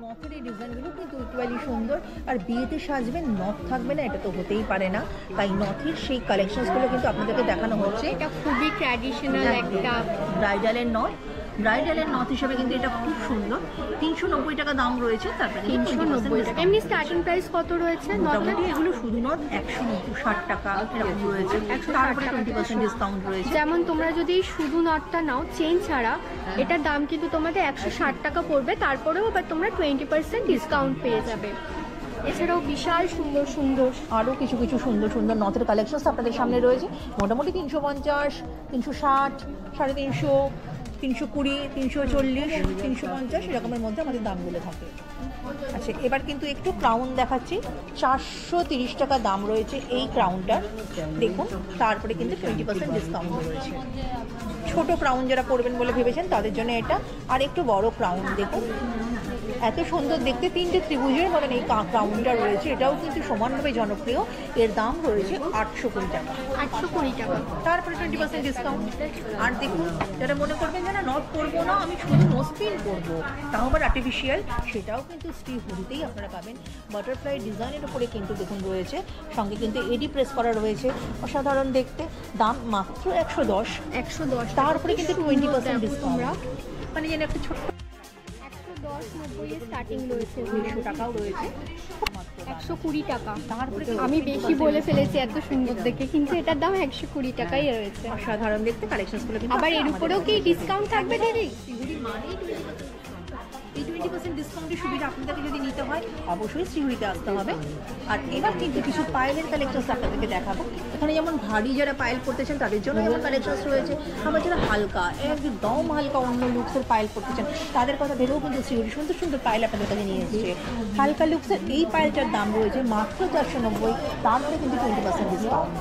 নথের এই ডিজাইনগুলো কিন্তু ইকুয়ালি সুন্দর। আর বিয়েতে সাজবেন, নথ থাকবে না এটা তো হতেই পারে না, তাই নথের সেই কালেকশনসগুলো কিন্তু আপনাদেরকে দেখানো হচ্ছে। এটা খুবই ট্র্যাডিশনাল একটা ব্রাইডালের নথ। ব্রাইডালের নথ হিসেবে কিন্তু এটা খুব সুন্দর। 390 টাকা দাম রয়েছে, তারপরে 390 টাকা। এমনি স্টার্টিং প্রাইস কত রয়েছে নথের? এগুলো শুধু নথ 160 টাকা এরকম রয়েছে, 20% ডিসকাউন্ট রয়েছে। যেমন তোমরা যদি শুধু নটটা নাও চেইন ছাড়া, এটার দাম কিন্তু তোমাদের 160 টাকা পড়বে, তারপরেও আবার তোমরা 20% ডিসকাউন্ট পেয়ে যাবে। এছাড়াও বিশাল সুন্দর সুন্দর আরও কিছু কিছু সুন্দর সুন্দর নথের কালেকশনস আপনাদের সামনে রয়েছে। মোটামুটি 350, 360, 350, 320, 340, 350 এরকমের মধ্যে আমাদের দামগুলো থাকে। আচ্ছা, এবার কিন্তু একটু ক্রাউন দেখাচ্ছি। 430 টাকা দাম রয়েছে এই ক্রাউনটার, দেখুন। তারপরে কিন্তু 20% ডিসকাউন্ট রয়েছে। ছোট ক্রাউন যারা পরবেন বলে ভেবেছেন তাদের জন্য এটা। আর একটু বড় ক্রাউন দেখুন, এত সুন্দর দেখতে, 3টে ত্রিভুজের মতন এই ক্রাউনটা রয়েছে। এটাও কিন্তু সমানভাবে জনপ্রিয়। এর দাম রয়েছে 820 টাকা। 820 টাকা, তারপরে 20% ডিসকাউন্ট। আর দেখুন, যারা মনে করবেন যে না নট করবো না, আমি শুধু নোজপিন করবো, তাও আবার আর্টিফিশিয়াল, সেটাও কিন্তু শ্রী হরিতেই আপনারা পাবেন। বাটারফ্লাই ডিজাইনের উপরে কিন্তু দেখুন রয়েছে, সঙ্গে কিন্তু এডি প্রেস করা রয়েছে, অসাধারণ দেখতে। দাম মাত্র 110। 110। তারপরে কিন্তু 20% ডিসকাউন্ট, মানে যেন একটা ছোট্ট 110-90 স্টার্টিং রয়েছে, 100 টাকাও রয়েছে, 120 টাকা। তারপরে আমি বেশি বলে ফেলেছি এত সুন্দর দেখে, কিন্তু এটার দাম 120 টাকাই রয়েছে। অসাধারণ দেখতে কালেকশনসগুলো। আবার এর উপরেও কি ডিসকাউন্ট থাকবে দিদি? এই 20% ডিসকাউন্টের সুবিধা আপনাদেরকে যদি নিতে হয় অবশ্যই শ্রীহরিতে আসতে হবে। আর এবার কিন্তু কিছু পায়েলের কালেকশনস আপনাদেরকে দেখাবো। এখানে যেমন ভারী যারা পায়েল করতে চান তাদের জন্য যেমন কালেকশনস রয়েছে, আবার যারা হালকা, একদম হালকা অন্য লুকসের পায়েল করতে চান তাদের কথা ভেবেও কিন্তু শ্রীহরি সুন্দর সুন্দর পায়েল আপনাদের কাছে নিয়ে এসেছে। হালকা লুকসের এই পায়েলটার দাম রয়েছে মাত্র 490, তারপরে কিন্তু 20% ডিসকাউন্ট।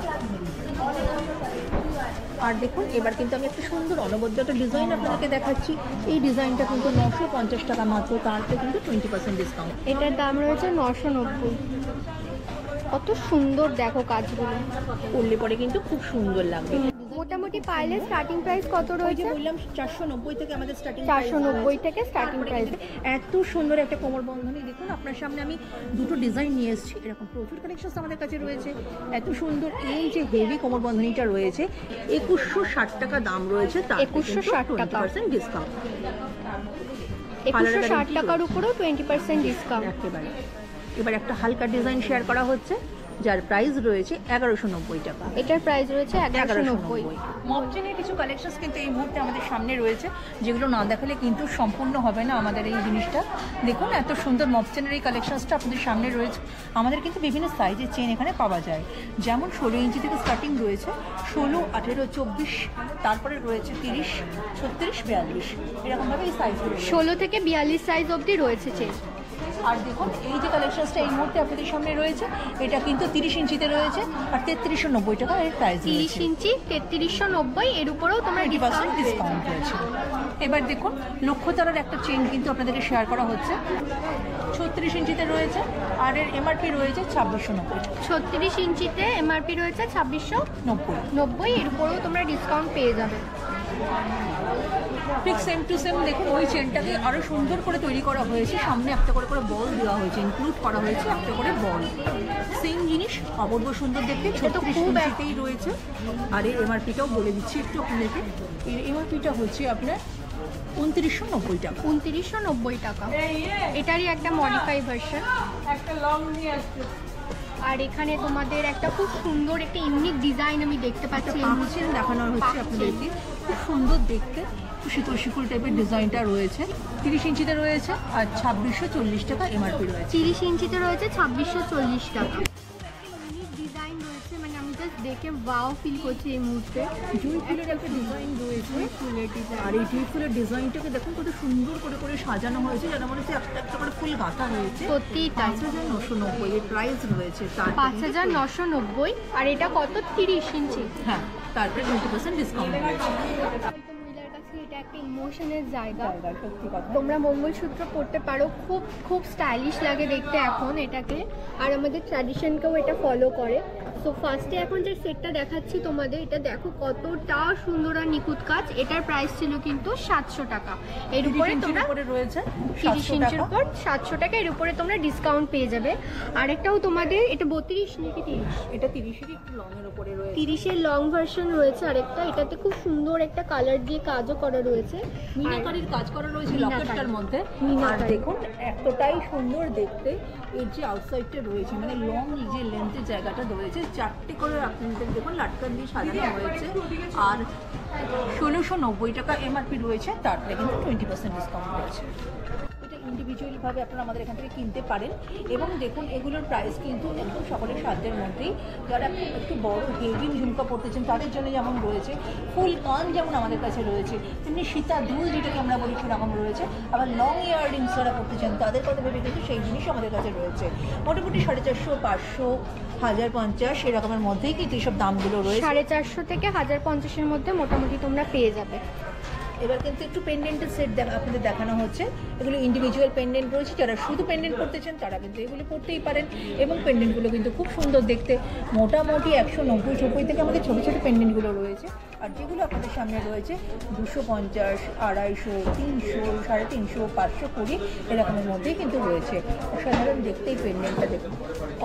আর দেখুন, এবার কিন্তু আমি একটা সুন্দর অনবদ্য একটা ডিজাইন আপনাদেরকে দেখাচ্ছি। এই ডিজাইনটা কিন্তু 950 টাকা মাত্র, তারপরে কিন্তু 20% ডিসকাউন্ট। এটার দাম রয়েছে 990। কত সুন্দর দেখো কাজগুলো, করলে পরে কিন্তু খুব সুন্দর লাগবে। মোটামুটি পাইলে স্টার্টিং প্রাইস কত রয়েছে? বললাম 490 থেকে আমাদের স্টার্টিং, 490 থেকে স্টার্টিং প্রাইস। এত সুন্দর একটা কোমর বন্ধনী দেখুন। আপনার সামনে আমি দুটো ডিজাইন নিয়ে এসেছি, এরকম প্রচুর কালেকশন আমাদের কাছে রয়েছে। এত সুন্দর এই যে হেভি কোমর বন্ধনীটা রয়েছে 2160 টাকা দাম রয়েছে, তার 2160 টাকা 20% ডিসকাউন্ট। 2160 টাকার উপরেও 20% ডিসকাউন্ট একেবারে। এবার একটা হালকা ডিজাইন শেয়ার করা হচ্ছে, যার প্রাইস রয়েছে 1190 টাকা। এটার প্রাইস রয়েছে 1190। মপচেনের কিছু কালেকশনস কিন্তু এই মুহূর্তে আমাদের সামনে রয়েছে, যেগুলো না দেখালে কিন্তু সম্পূর্ণ হবে না আমাদের এই জিনিসটা। দেখুন, এত সুন্দর মপচেনের এই কালেকশনসটা আপনাদের সামনে রয়েছে। আমাদের কিন্তু বিভিন্ন সাইজের চেন এখানে পাওয়া যায়, যেমন 16 ইঞ্চি থেকে স্টার্টিং রয়েছে, 16, 18, 24, তারপরে রয়েছে 30, 36, 42, এরকমভাবে এই সাইজ রয়েছে। 16 থেকে 42 সাইজ অবধি রয়েছে চেন। আর দেখুন, এই যে কালেকশনসটা এই মুহূর্তে আপনাদের সামনে রয়েছে, এটা কিন্তু 30 ইঞ্চিতে রয়েছে আর 3390 টাকা এর প্রাইস রয়েছে। 30 ইঞ্চি 3390, এর উপরেও তোমরা 20% ডিসকাউন্ট রয়েছে। এবার দেখুন, লক্ষ্যতারার একটা চেন কিন্তু আপনাদেরকে শেয়ার করা হচ্ছে, 36 ইঞ্চিতে রয়েছে আর এর এমআরপি রয়েছে 2690 টাকা। 36 ইঞ্চিতে এমআরপি রয়েছে 2690, এর উপরেও তোমরা ডিসকাউন্ট পেয়ে যাবে। ঠিক সেম টু সেম দেখুন, ওই চেনটাকে আরও সুন্দর করে তৈরি করা হয়েছে। সামনে একটা করে বল দেওয়া হয়েছে, ইনক্লুড করা হয়েছে একটা করে বল। সেম জিনিস, অপূর্ব সুন্দর দেখতে, ছোট খুব একই রয়েছে। আর এর এমআরপিটাও বলে দিচ্ছি একটু আপনাদেরকে। এর এমআরপিটা হচ্ছে আপনার 2990 টাকা। 2990 টাকা। এটারই একটা মডিফাই ভার্সন। একটা লং নিয়ে আসছে। আর এখানে তোমাদের একটা খুব সুন্দর একটা ইউনিক ডিজাইন আমি দেখতে পাচ্ছি, চেন দেখানো হচ্ছে আপনাদেরকে, খুব সুন্দর দেখতে, শিকল শিকল টাইপের ডিজাইনটা রয়েছে। 30 ইঞ্চিতে রয়েছে আর 2640 টাকা এমআরপি রয়েছে। 30 ইঞ্চিতে রয়েছে 2640 টাকা। ডিজাইন রয়েছে, মানে আমি জাস্ট দেখে ওয়াও ফিল করছি এই মুহূর্তে। জুঁই ফুলের একটা ডিজাইন রয়েছে, ফুলের ডিজাইন। আর এই জুঁই ফুলের ডিজাইনটাকে দেখুন কত সুন্দর করে করে সাজানো হয়েছে, যেন মনে হচ্ছে একটা একটা করে ফুল গাঁথা হয়েছে। সত্যি তাই। 5990 এর প্রাইস রয়েছে, তার 5990। আর এটা কত? 30 ইঞ্চি। হ্যাঁ, তারপরে 20% ডিসকাউন্ট রয়েছে। মহিলার কাছে এটা একটা ইমোশনের জায়গা। সত্যি কথা। তোমরা মঙ্গলসূত্র পরতে পারো, খুব খুব স্টাইলিশ লাগে দেখতে এখন এটাকে। আর আমাদের ট্র্যাডিশনকেও এটা ফলো করে। সো ফার্স্টে এখন যে সেটটা দেখাচ্ছি তোমাদের, এটা দেখো কতটা সুন্দর আর নিখুঁত কাজ। এটার প্রাইস ছিল কিন্তু 700 টাকা। এর উপরে তোমরা রয়েছে 30 ইঞ্চির উপর 700 টাকা, এর উপরে তোমরা ডিসকাউন্ট পেয়ে যাবে। আরেকটাও তোমাদের, এটা 32 নাকি 30? এটা 30-এর একটু লং এর উপরে রয়েছে। 30-এর লং ভার্সন রয়েছে আরেকটা। এটাতে খুব সুন্দর একটা কালার দিয়ে কাজও করা রয়েছে, মিনাকারির কাজ করা রয়েছে লকেটটার মধ্যে। আর দেখুন, এতটাই সুন্দর দেখতে। এর যে আউটসাইডটা রয়েছে, মানে লং যে লেন্থের জায়গাটা রয়েছে, 4টে করে আপনাদের দেখুন লাটকান দিয়ে সাজানো হয়েছে। আর 1690 টাকা এমআরপি রয়েছে, তারপরে কিন্তু 20% ডিসকাউন্ট রয়েছে। এটা ইন্ডিভিজুয়ালভাবে আপনারা আমাদের এখান থেকে কিনতে পারেন। এবং দেখুন এগুলোর প্রাইস কিন্তু একদম সকলের সাধ্যের মধ্যেই। যারা একটু বড় হেভি ঝুমকা পড়তেছেন তাদের জন্য যেমন রয়েছে, ফুল কান যেমন আমাদের কাছে রয়েছে, তেমনি সীতা দুল যেটাকে আমরা বলি সেরকম রয়েছে। আবার লং ইয়াররিংস যারা পড়তে চান তাদের কথা ভেবে কিন্তু সেই জিনিস আমাদের কাছে রয়েছে। মোটামুটি 450, 500, 1050 এরকমের মধ্যেই কিন্তু এইসব দামগুলো রয়েছে। 450 থেকে 1050-এর মধ্যে মোটামুটি তোমরা পেয়ে যাবে। এবার কিন্তু একটু পেন্ডেন্টের সেট আপনাদের দেখানো হচ্ছে। এগুলো ইন্ডিভিজুয়াল পেন্ডেন্ট রয়েছে, যারা শুধু পেন্ডেন্ট করতে চান তারা কিন্তু এগুলো করতেই পারেন। এবং পেন্ডেন্টগুলো কিন্তু খুব সুন্দর দেখতে, মোটামুটি 190 থেকে আমাদের ছোটো ছোটো পেন্ডেন্টগুলো রয়েছে। আর যেগুলো আপনাদের সামনে রয়েছে 250, 250, 300, 350, 520 এরকমের মধ্যেই কিন্তু রয়েছে। অসাধারণ দেখতে এই পেন্ডেন্টটা দেখুন,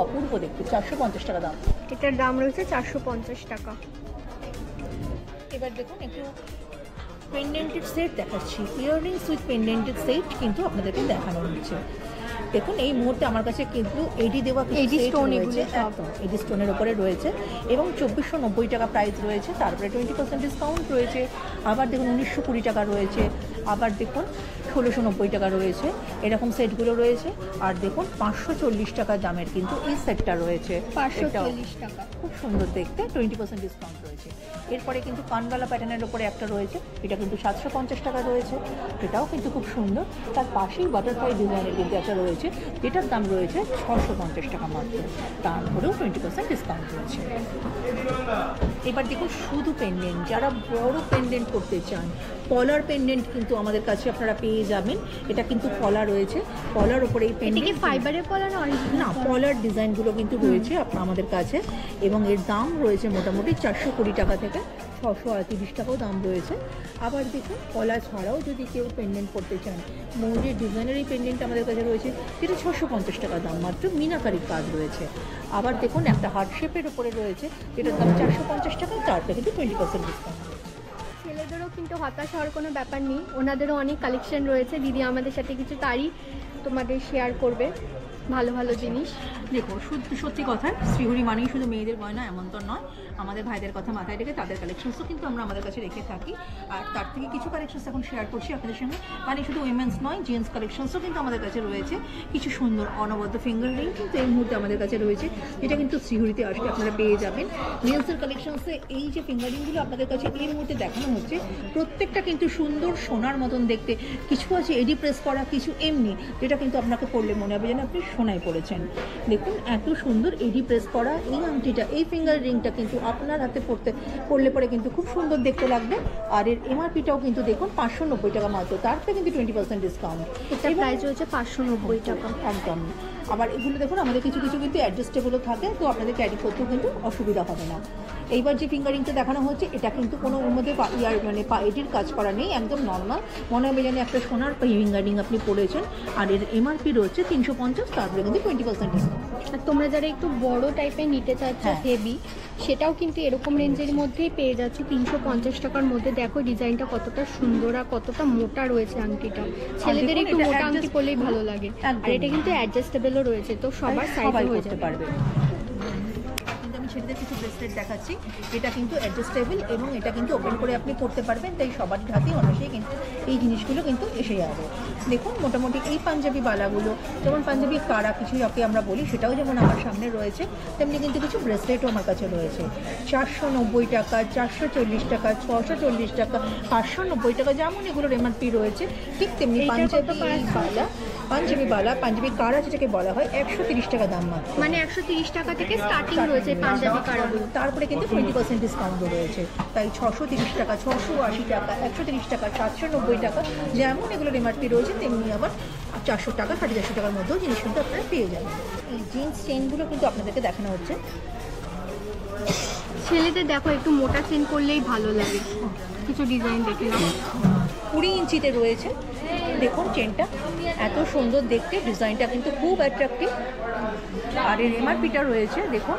অপূর্ব দেখতে। 450 টাকা দাম। এটার দাম রয়েছে 450 টাকা। এবার দেখুন একটু পেন্ডেন্টেড সেট দেখাচ্ছি। ইয়াররিংস উইথ পেন্ডেন্টেড সেট কিন্তু আপনাদেরকে দেখানো হচ্ছে। দেখুন এই মুহূর্তে আমার কাছে কিন্তু এডি দেওয়া এডি স্টোন এগুলো সব এডি স্টোনের ওপরে রয়েছে এবং 2490 টাকা প্রাইস রয়েছে। তারপরে 20% ডিসকাউন্ট রয়েছে। আবার দেখুন 1920 টাকা রয়েছে। আবার দেখুন 1690 টাকা রয়েছে। এরকম সেটগুলো রয়েছে। আর দেখুন 540 টাকা দামের কিন্তু এই সেটটা রয়েছে। 540 টাকা, খুব সুন্দর দেখতে, 20% ডিসকাউন্ট রয়েছে। এরপরে কিন্তু কানগালা প্যাটার্নের ওপরে একটা রয়েছে, এটা কিন্তু 750 টাকা রয়েছে। এটাও কিন্তু খুব সুন্দর। তার পাশেই বাটারফ্লাই ডিজাইনের কিন্তু একটা রয়েছে, যেটার দাম রয়েছে 650 টাকা মাত্র। তারপরেও 20% ডিসকাউন্ট রয়েছে। এবার দেখুন শুধু পেন্ডেন্ট, যারা বড় পেন্ডেন্ট করতে চান, কলার পেন্ডেন্ট কিন্তু আমাদের কাছে আপনারা পেয়ে যাবেন। এটা কিন্তু কলা রয়েছে, কলার ওপরে এই পেন্ডেন্ট ফাইবারের কলা না, কলার ডিজাইনগুলো কিন্তু রয়েছে আপনার আমাদের কাছে। এবং এর দাম রয়েছে মোটামুটি 420 টাকা থেকে 638 টাকাও দাম রয়েছে। আবার দেখুন কলা ছাড়াও যদি কেউ পেন্ডেন্ট করতে চান, মৌজের ডিজাইনের এই পেন্ডেন্ট আমাদের কাছে রয়েছে, যেটা 650 টাকা দাম মাত্র, মিনাকারির কাজ রয়েছে। আবার দেখুন একটা হার্ট শেপের ওপরে রয়েছে, যেটার দাম 450 টাকা, তারপরে কিন্তু 20% ডিসকাউন্ট। ছেলেদেরও কিন্তু হতাশ হওয়ার কোনো ব্যাপার নেই, ওনাদেরও অনেক কালেকশন রয়েছে। দিদি আমাদের সাথে কিছু তারই তোমাদের শেয়ার করবে, ভালো ভালো জিনিস। দেখো সত্যি কথা, শ্রীহরি মানেই শুধু মেয়েদের গয়না এমন তো নয়। আমাদের ভাইদের কথা মাথায় রেখে তাদের কালেকশনসও কিন্তু আমরা আমাদের কাছে রেখে থাকি। আর তার থেকে কিছু কালেকশনস এখন শেয়ার করছি আপনাদের সঙ্গে। মানে শুধু উইমেন্স নয়, জেন্টস কালেকশনসও কিন্তু আমাদের কাছে রয়েছে। কিছু সুন্দর অনবদ্য ফিঙ্গার রিং কিন্তু এই মুহূর্তে আমাদের কাছে রয়েছে, যেটা কিন্তু শ্রীহরিতে আসলে আপনারা পেয়ে যাবেন। জেন্টসের কালেকশনসে এই যে ফিঙ্গার রিংগুলো আপনাদের কাছে এই মুহূর্তে দেখানো হচ্ছে, প্রত্যেকটা কিন্তু সুন্দর সোনার মতন দেখতে। কিছু আছে এডি প্রেস করা, কিছু এমনি, যেটা কিন্তু আপনাকে পরলে মনে হবে যেন আপনি সোনায় পড়েছেন। দেখুন এত সুন্দর এডি প্রেস করা এই আংটিটা, এই ফিঙ্গার রিংটা কিন্তু আপনার হাতে পরলে পরে কিন্তু খুব সুন্দর দেখতে লাগবে। আর এর এমআরপিটাও কিন্তু দেখুন 590 টাকা মাত্র, তারপরে কিন্তু 20% ডিসকাউন্ট। এটা প্রাইস হচ্ছে 590 টাকা একদম। আবার এগুলো দেখুন আমাদের কিছু কিছু কিন্তু অ্যাডজাস্টেবলও থাকে, তো আপনাদের ক্যারি করতেও কিন্তু অসুবিধা হবে না। এইবার যে ফিঙ্গারিংটা দেখানো হচ্ছে, এটা কিন্তু কোনো ওর মধ্যে মানে এটির কাজ করা নেই, একদম নর্মাল, মনে হবে যেন একটা সোনার ফিঙ্গারিং আপনি পরেছেন। আর এর এমআরপি রয়েছে 350, তারপরে কিন্তু 20% ডিসকাউন্ট। আর তোমরা যারা একটু বড় টাইপের নিতে চাচ্ছ হেভি, সেটাও কিন্তু এরকম রেঞ্জের মধ্যেই পেয়ে যাচ্ছে 350 টাকার মধ্যে। দেখো ডিজাইনটা কতটা সুন্দর আর কতটা মোটা রয়েছে আংটিটা। ছেলেদের একটু মোটা আংটি পরলেই ভালো লাগে। আর এটা কিন্তু অ্যাডজাস্টেবলও রয়েছে, তো সবার সাইজে হয়ে যেতে পারবে। ছেলেদের কিছু ব্রেসলেট দেখাচ্ছি, এটা কিন্তু অ্যাডজাস্টেবল এবং এটা কিন্তু ওপেন করে আপনি পরতে পারবেন, তাই সবারই হাতেই অনেকেই কিন্তু এই জিনিসগুলো কিন্তু এসে যাবে। দেখুন মোটামুটি এই পাঞ্জাবি বালাগুলো, যেমন পাঞ্জাবি কারা কিছু যাকে আমরা বলি, সেটাও যেমন আমার সামনে রয়েছে, তেমনি কিন্তু কিছু ব্রেসলেটও আমার কাছে রয়েছে। 490 টাকা, 440 টাকা, 640 টাকা, 590 টাকা, যেমন এগুলোর এমআরপি রয়েছে, ঠিক তেমনি পাঞ্জাবি বালা, পাঞ্জাবি কারা যেটাকে বলা হয়, 130 টাকা দাম মাত্র। মানে 130 টাকা থেকে স্টার্টিং রয়েছে পাঞ্জাবি কারাগুলো। তারপরে কিন্তু 20% ডিসকাউন্টও রয়েছে, তাই 630 টাকা, 680 টাকা, 130 টাকা, 790 টাকা, যেমন এগুলোর এমআরপি রয়েছে, তেমনি আবার 400 টাকা, 450 টাকার মধ্যেও জিনিস কিন্তু আপনারা পেয়ে যাবেন। এই জিন্স চেনগুলো কিন্তু আপনাদেরকে দেখানো হচ্ছে। ছেলেদের দেখো একটু মোটা চেন করলেই ভালো লাগে, কিছু ডিজাইন দেখে নাও। 20 ইঞ্চিতে রয়েছে, দেখুন চেনটা এত সুন্দর দেখতে, ডিজাইনটা কিন্তু খুব অ্যাট্রাক্টিভ। আর এর এমআরপিটা রয়েছে দেখুন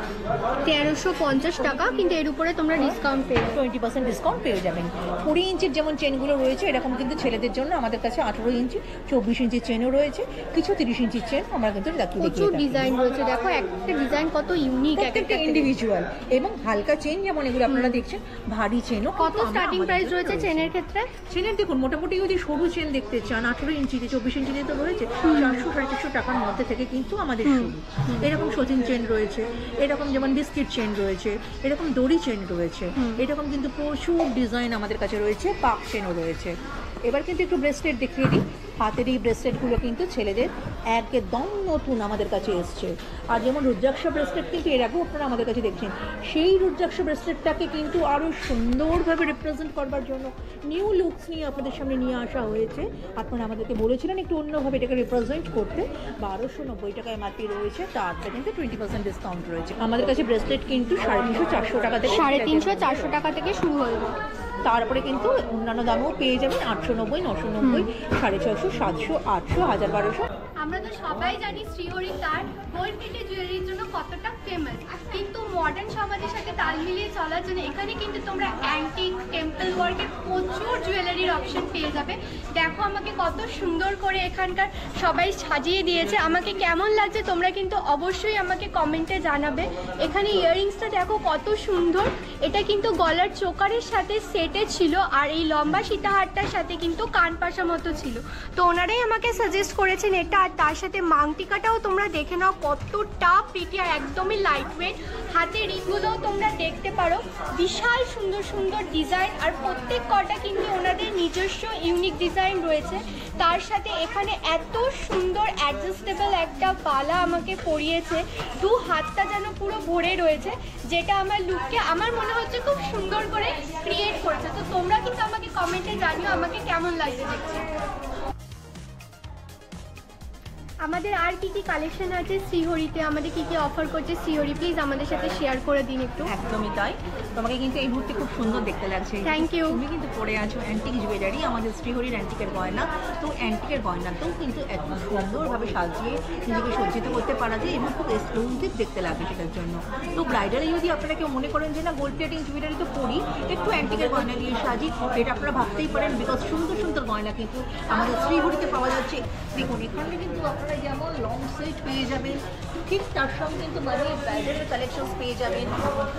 1350 টাকা, কিন্তু এর উপরে তোমরা ডিসকাউন্ট পেয়ে 20% ডিসকাউন্ট পেয়ে যাবেন। 20 ইঞ্চির যেমন চেনগুলো রয়েছে, এরকম কিন্তু ছেলেদের জন্য আমাদের কাছে 18 ইঞ্চি, 24 ইঞ্চির চেনও রয়েছে, কিছু 30 ইঞ্চির চেন আমরা কিন্তু প্রচুর ডিজাইন রয়েছে। দেখো একটা ডিজাইন কত ইউনিক, একটা ইন্ডিভিজুয়াল এবং হালকা চেন, যেমন এগুলো আপনারা দেখছেন, ভারী চেনও। কত স্টার্টিং প্রাইস রয়েছে চেনের ক্ষেত্রে? চেনের দেখুন মোটামুটি যদি সরু চেন দেখতে চান 18 ইঞ্চিতে 24 ইঞ্চিতে তো রয়েছে 400-450 টাকার মধ্যে থেকে কিন্তু আমাদের শুরু। এরকম সচিন চেন রয়েছে, এরকম যেমন বিস্কিট চেন রয়েছে, এরকম দড়ি চেন রয়েছে, এরকম কিন্তু প্রচুর ডিজাইন আমাদের কাছে রয়েছে, পাক চেনও রয়েছে। এবার কিন্তু একটু ব্রেসলেট দেখিয়ে দিই। হাতের এই ব্রেসলেটগুলো কিন্তু ছেলেদের একদম নতুন আমাদের কাছে এসছে। আর যেমন রুদ্রাক্ষ ব্রেসলেট কিন্তু এর আগেও আপনারা আমাদের কাছে দেখছেন, সেই রুদ্রাক্ষ ব্রেসলেটটাকে কিন্তু আরও সুন্দরভাবে রিপ্রেজেন্ট করবার জন্য নিউ লুকস নিয়ে আপনাদের সামনে নিয়ে আসা হয়েছে। আপনারা আমাদেরকে বলেছিলেন একটু অন্যভাবে এটাকে রিপ্রেজেন্ট করতে। 1290 টাকা এমআরপি রয়েছে, তারটা কিন্তু 20% ডিসকাউন্ট রয়েছে। আমাদের কাছে ব্রেসলেট কিন্তু 350-400 টাকা থেকে 350-400 টাকা থেকে শুরু হয়ে যায়। তারপরে কিন্তু অন্যান্য দামও পেয়ে যাবেন 890, 990, 650, 700, 800, 1200। আমরা তো সবাই জানি শ্রীহরি তার গোল্ড প্লেটেড জুয়েলারির জন্য কতটা ফেমাস, কিন্তু মডার্ন সমাজের সাথে তাল মিলিয়ে চলার জন্য এখানে কিন্তু তোমরা অ্যান্টিক টেম্পল ওয়ার্কের প্রচুর জুয়েলারির অপশন পেয়ে যাবে। দেখো আমাকে কত সুন্দর করে এখানকার সবাই সাজিয়ে দিয়েছে, আমাকে কেমন লাগছে তোমরা কিন্তু অবশ্যই আমাকে কমেন্টে জানাবে। এখানে ইয়াররিংসটা দেখো কত সুন্দর, এটা কিন্তু গলার চোকারের সাথে সেটে ছিল, আর এই লম্বা সীতাহারটার সাথে কিন্তু কান পাশা মতো ছিল। তো ওনারাই আমাকে সাজেস্ট করেছেন এটা, আর তার সাথে মাংটিকাটাও তোমরা দেখে নাও কতটা প্রিটি আর একদমই লাইট ওয়েট। হাতে রিংগুলোও তোমরা দেখতে পারো, বিশাল সুন্দর সুন্দর ডিজাইন, আর প্রত্যেক কটা কিন্তু ওনাদের নিজস্ব ইউনিক ডিজাইন রয়েছে। তার সাথে এখানে এত সুন্দর অ্যাডজাস্টেবল একটা বালা আমাকে পরিয়েছে, দু হাতটা যেন পুরো ভরে রয়েছে, যেটা আমার লুককে আমার মনে হচ্ছে খুব সুন্দর করে ক্রিয়েট করেছে। তো তোমরা কিন্তু আমাকে কমেন্টে জানিও আমাকে কেমন লাগছে দেখছি। আমাদের আর কি কি কালেকশন আছে শ্রীহরিতে, আমাদের কি কি অফার করছে শ্রীহরি, প্লিজ আমাদের সাথে শেয়ার করে দিন একটু। একদমই তাই, তোমাকে কিন্তু এই মুহূর্তে খুব সুন্দর দেখতে লাগছে। Thank you. তুমি কিন্তু পরে আছো অ্যান্টিক জুয়েলারি, আমাদের শ্রীহরির অ্যান্টিকের গয়না। তো অ্যান্টিকের গয়নাতেও কিন্তু একদম সুন্দরভাবে সাজিয়ে নিজেকে সজ্জিত করতে পারা যায় এবং খুব এক্সক্লুসিভ দেখতে লাগে সেটার জন্য। তো ব্রাইডালে যদি আপনারা কেউ মনে করেন যে না গোল্ড প্লেটিং জুয়েলারি তো করি, একটু অ্যান্টিকের গয়না দিয়ে সাজি, এটা আপনারা ভাবতেই পারেন, বিকজ সুন্দর সুন্দর গয়না কিন্তু আমাদের শ্রীহরিতে পাওয়া যাচ্ছে। দেখুন এখানে কিন্তু আপনারা যেমন লং সেট পেয়ে যাবেন, ঠিক তার সঙ্গে কিন্তু মানে ব্রাইডালের কালেকশনস পেয়ে যাবেন,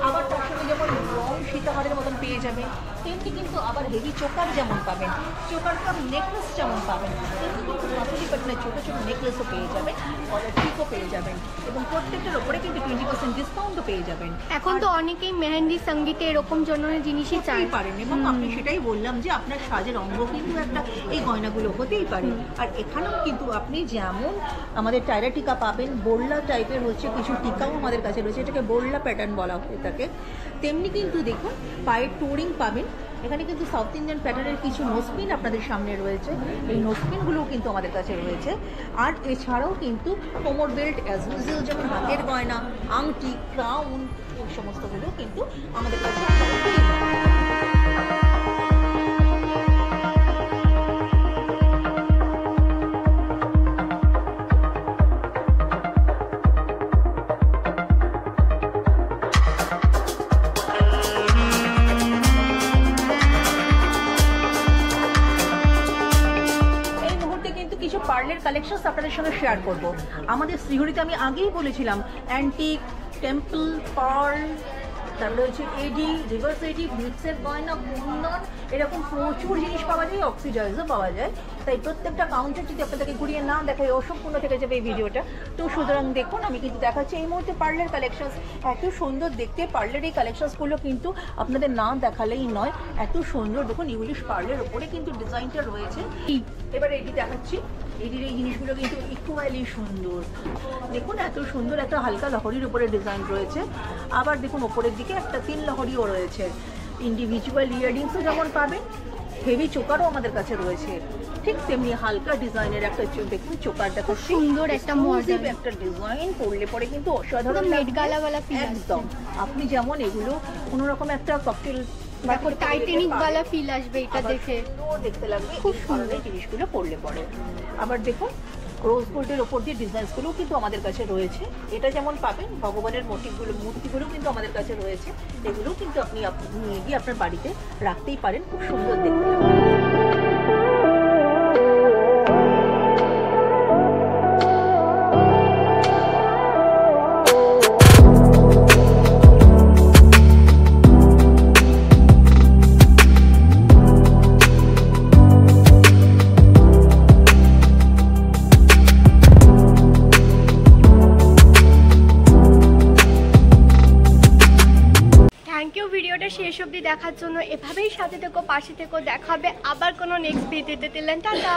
আবার তার সঙ্গে যেমন লং সীতাহারের মতন পেয়ে যাবেন, তেমনি কিন্তু আবার হেভি চোকার যেমন পাবেন, চোকার কাম নেকলেস যেমন পাবেন, তেমনি কিন্তু মাসুলি পাটনের ছোটো ছোটো নেকলেসও পেয়ে যাবেন, কলার টিকও পেয়ে যাবেন, এবং প্রত্যেকটার ওপরে কিন্তু 20% ডিসকাউন্টও পেয়ে যাবেন। এখন তো অনেকেই মেহেন্দি সঙ্গীতে এরকম ধরনের জিনিসই চাই পারেন, এবং আপনি সেটাই বললাম যে আপনার সাজের অঙ্গ কিন্তু একটা এই গয়নাগুলো হতেই পারে। আর এখানেও কিন্তু আপনি যেমন আমাদের টায়রা টিকা পাবেন, বোরলা টাইপের হচ্ছে কিছু টিকাও আমাদের কাছে রয়েছে, এটাকে বোরলা প্যাটার্ন বলা হয়ে থাকে। তেমনি কিন্তু দেখুন পায়ের টোরিং পাবেন, এখানে কিন্তু সাউথ ইন্ডিয়ান প্যাটার্নের কিছু নোসপিন আপনাদের সামনে রয়েছে, এই নোসপিনগুলোও কিন্তু আমাদের কাছে রয়েছে। আর এছাড়াও কিন্তু কোমর বেল্ট অ্যাজ ইউজুয়াল, যেমন হাতের গয়না, আংটি, ক্রাউন, এই সমস্তগুলো কিন্তু আমাদের কাছে পার্লের কালেকশনস আপনাদের সঙ্গে শেয়ার করব। আমাদের শ্রীহরিতে আমি আগেই বলেছিলাম অ্যান্টিক, টেম্পল, পার্ল, তারপরে হচ্ছে এডি, রিভার্স এডি, ব্লিটসের গয়না, কুন্দন, এরকম প্রচুর জিনিস পাওয়া যায়, অক্সিডাইজও পাওয়া যায়। তাই প্রত্যেকটা কাউন্টার যদি আপনাদেরকে ঘুরিয়ে না দেখায় অসম্পূর্ণ থেকে যাবে এই ভিডিওটা। তো সুতরাং দেখুন আমি কিন্তু দেখাচ্ছি এই মুহূর্তে পার্লের কালেকশনস, এত সুন্দর দেখতে পার্লের এই কালেকশনসগুলো কিন্তু আপনাদের না দেখালেই নয়, এত সুন্দর। দেখুন ইংলিশ পার্লের ওপরে কিন্তু ডিজাইনটা রয়েছে। এবার এটি দেখাচ্ছি, এটির এই জিনিসগুলো কিন্তু ইকুয়ালি সুন্দর। দেখুন এত সুন্দর একটা হালকা লহরির উপরে ডিজাইন রয়েছে, আবার দেখুন ওপরের দিকে একটা 3 লহরিও রয়েছে। ইন্ডিভিজুয়াল ইয়াররিংসও যেমন পাবেন, হেভি চোকারও আমাদের কাছে রয়েছে, ঠিক তেমনি হালকা ডিজাইনের একটা দেখুন চোকারটা খুব সুন্দর, একটা মডেল একটা ডিজাইন পরলে পরে কিন্তু অসাধারণ মেডগালাওয়ালা ফিল একদম। আপনি যেমন এগুলো কোনো রকম একটা ককটেল দেখো টাইটানিক वाला ফিল আসবে এটা দেখে, দেখতে লাগবে খুব সুন্দর জিনিসগুলো পরলে পরে। আবার দেখুন রোজ গোল্ডের ওপর দিয়ে ডিজাইনসগুলো কিন্তু আমাদের কাছে রয়েছে, এটা যেমন পাবেন ভগবানের মূর্তিগুলো কিন্তু আমাদের কাছে রয়েছে, এগুলোও কিন্তু আপনি নিয়ে গিয়ে আপনার বাড়িতে রাখতেই পারেন, খুব সুন্দর দেখতে লাগবে। থ্যাংক ইউ ভিডিওটা শেষ অবধি দেখার জন্য। এভাবেই সাথে থেকো, পাশে থেকো। দেখা হবে আবার কোনো নেক্সট ভিডিওতে। টাটা।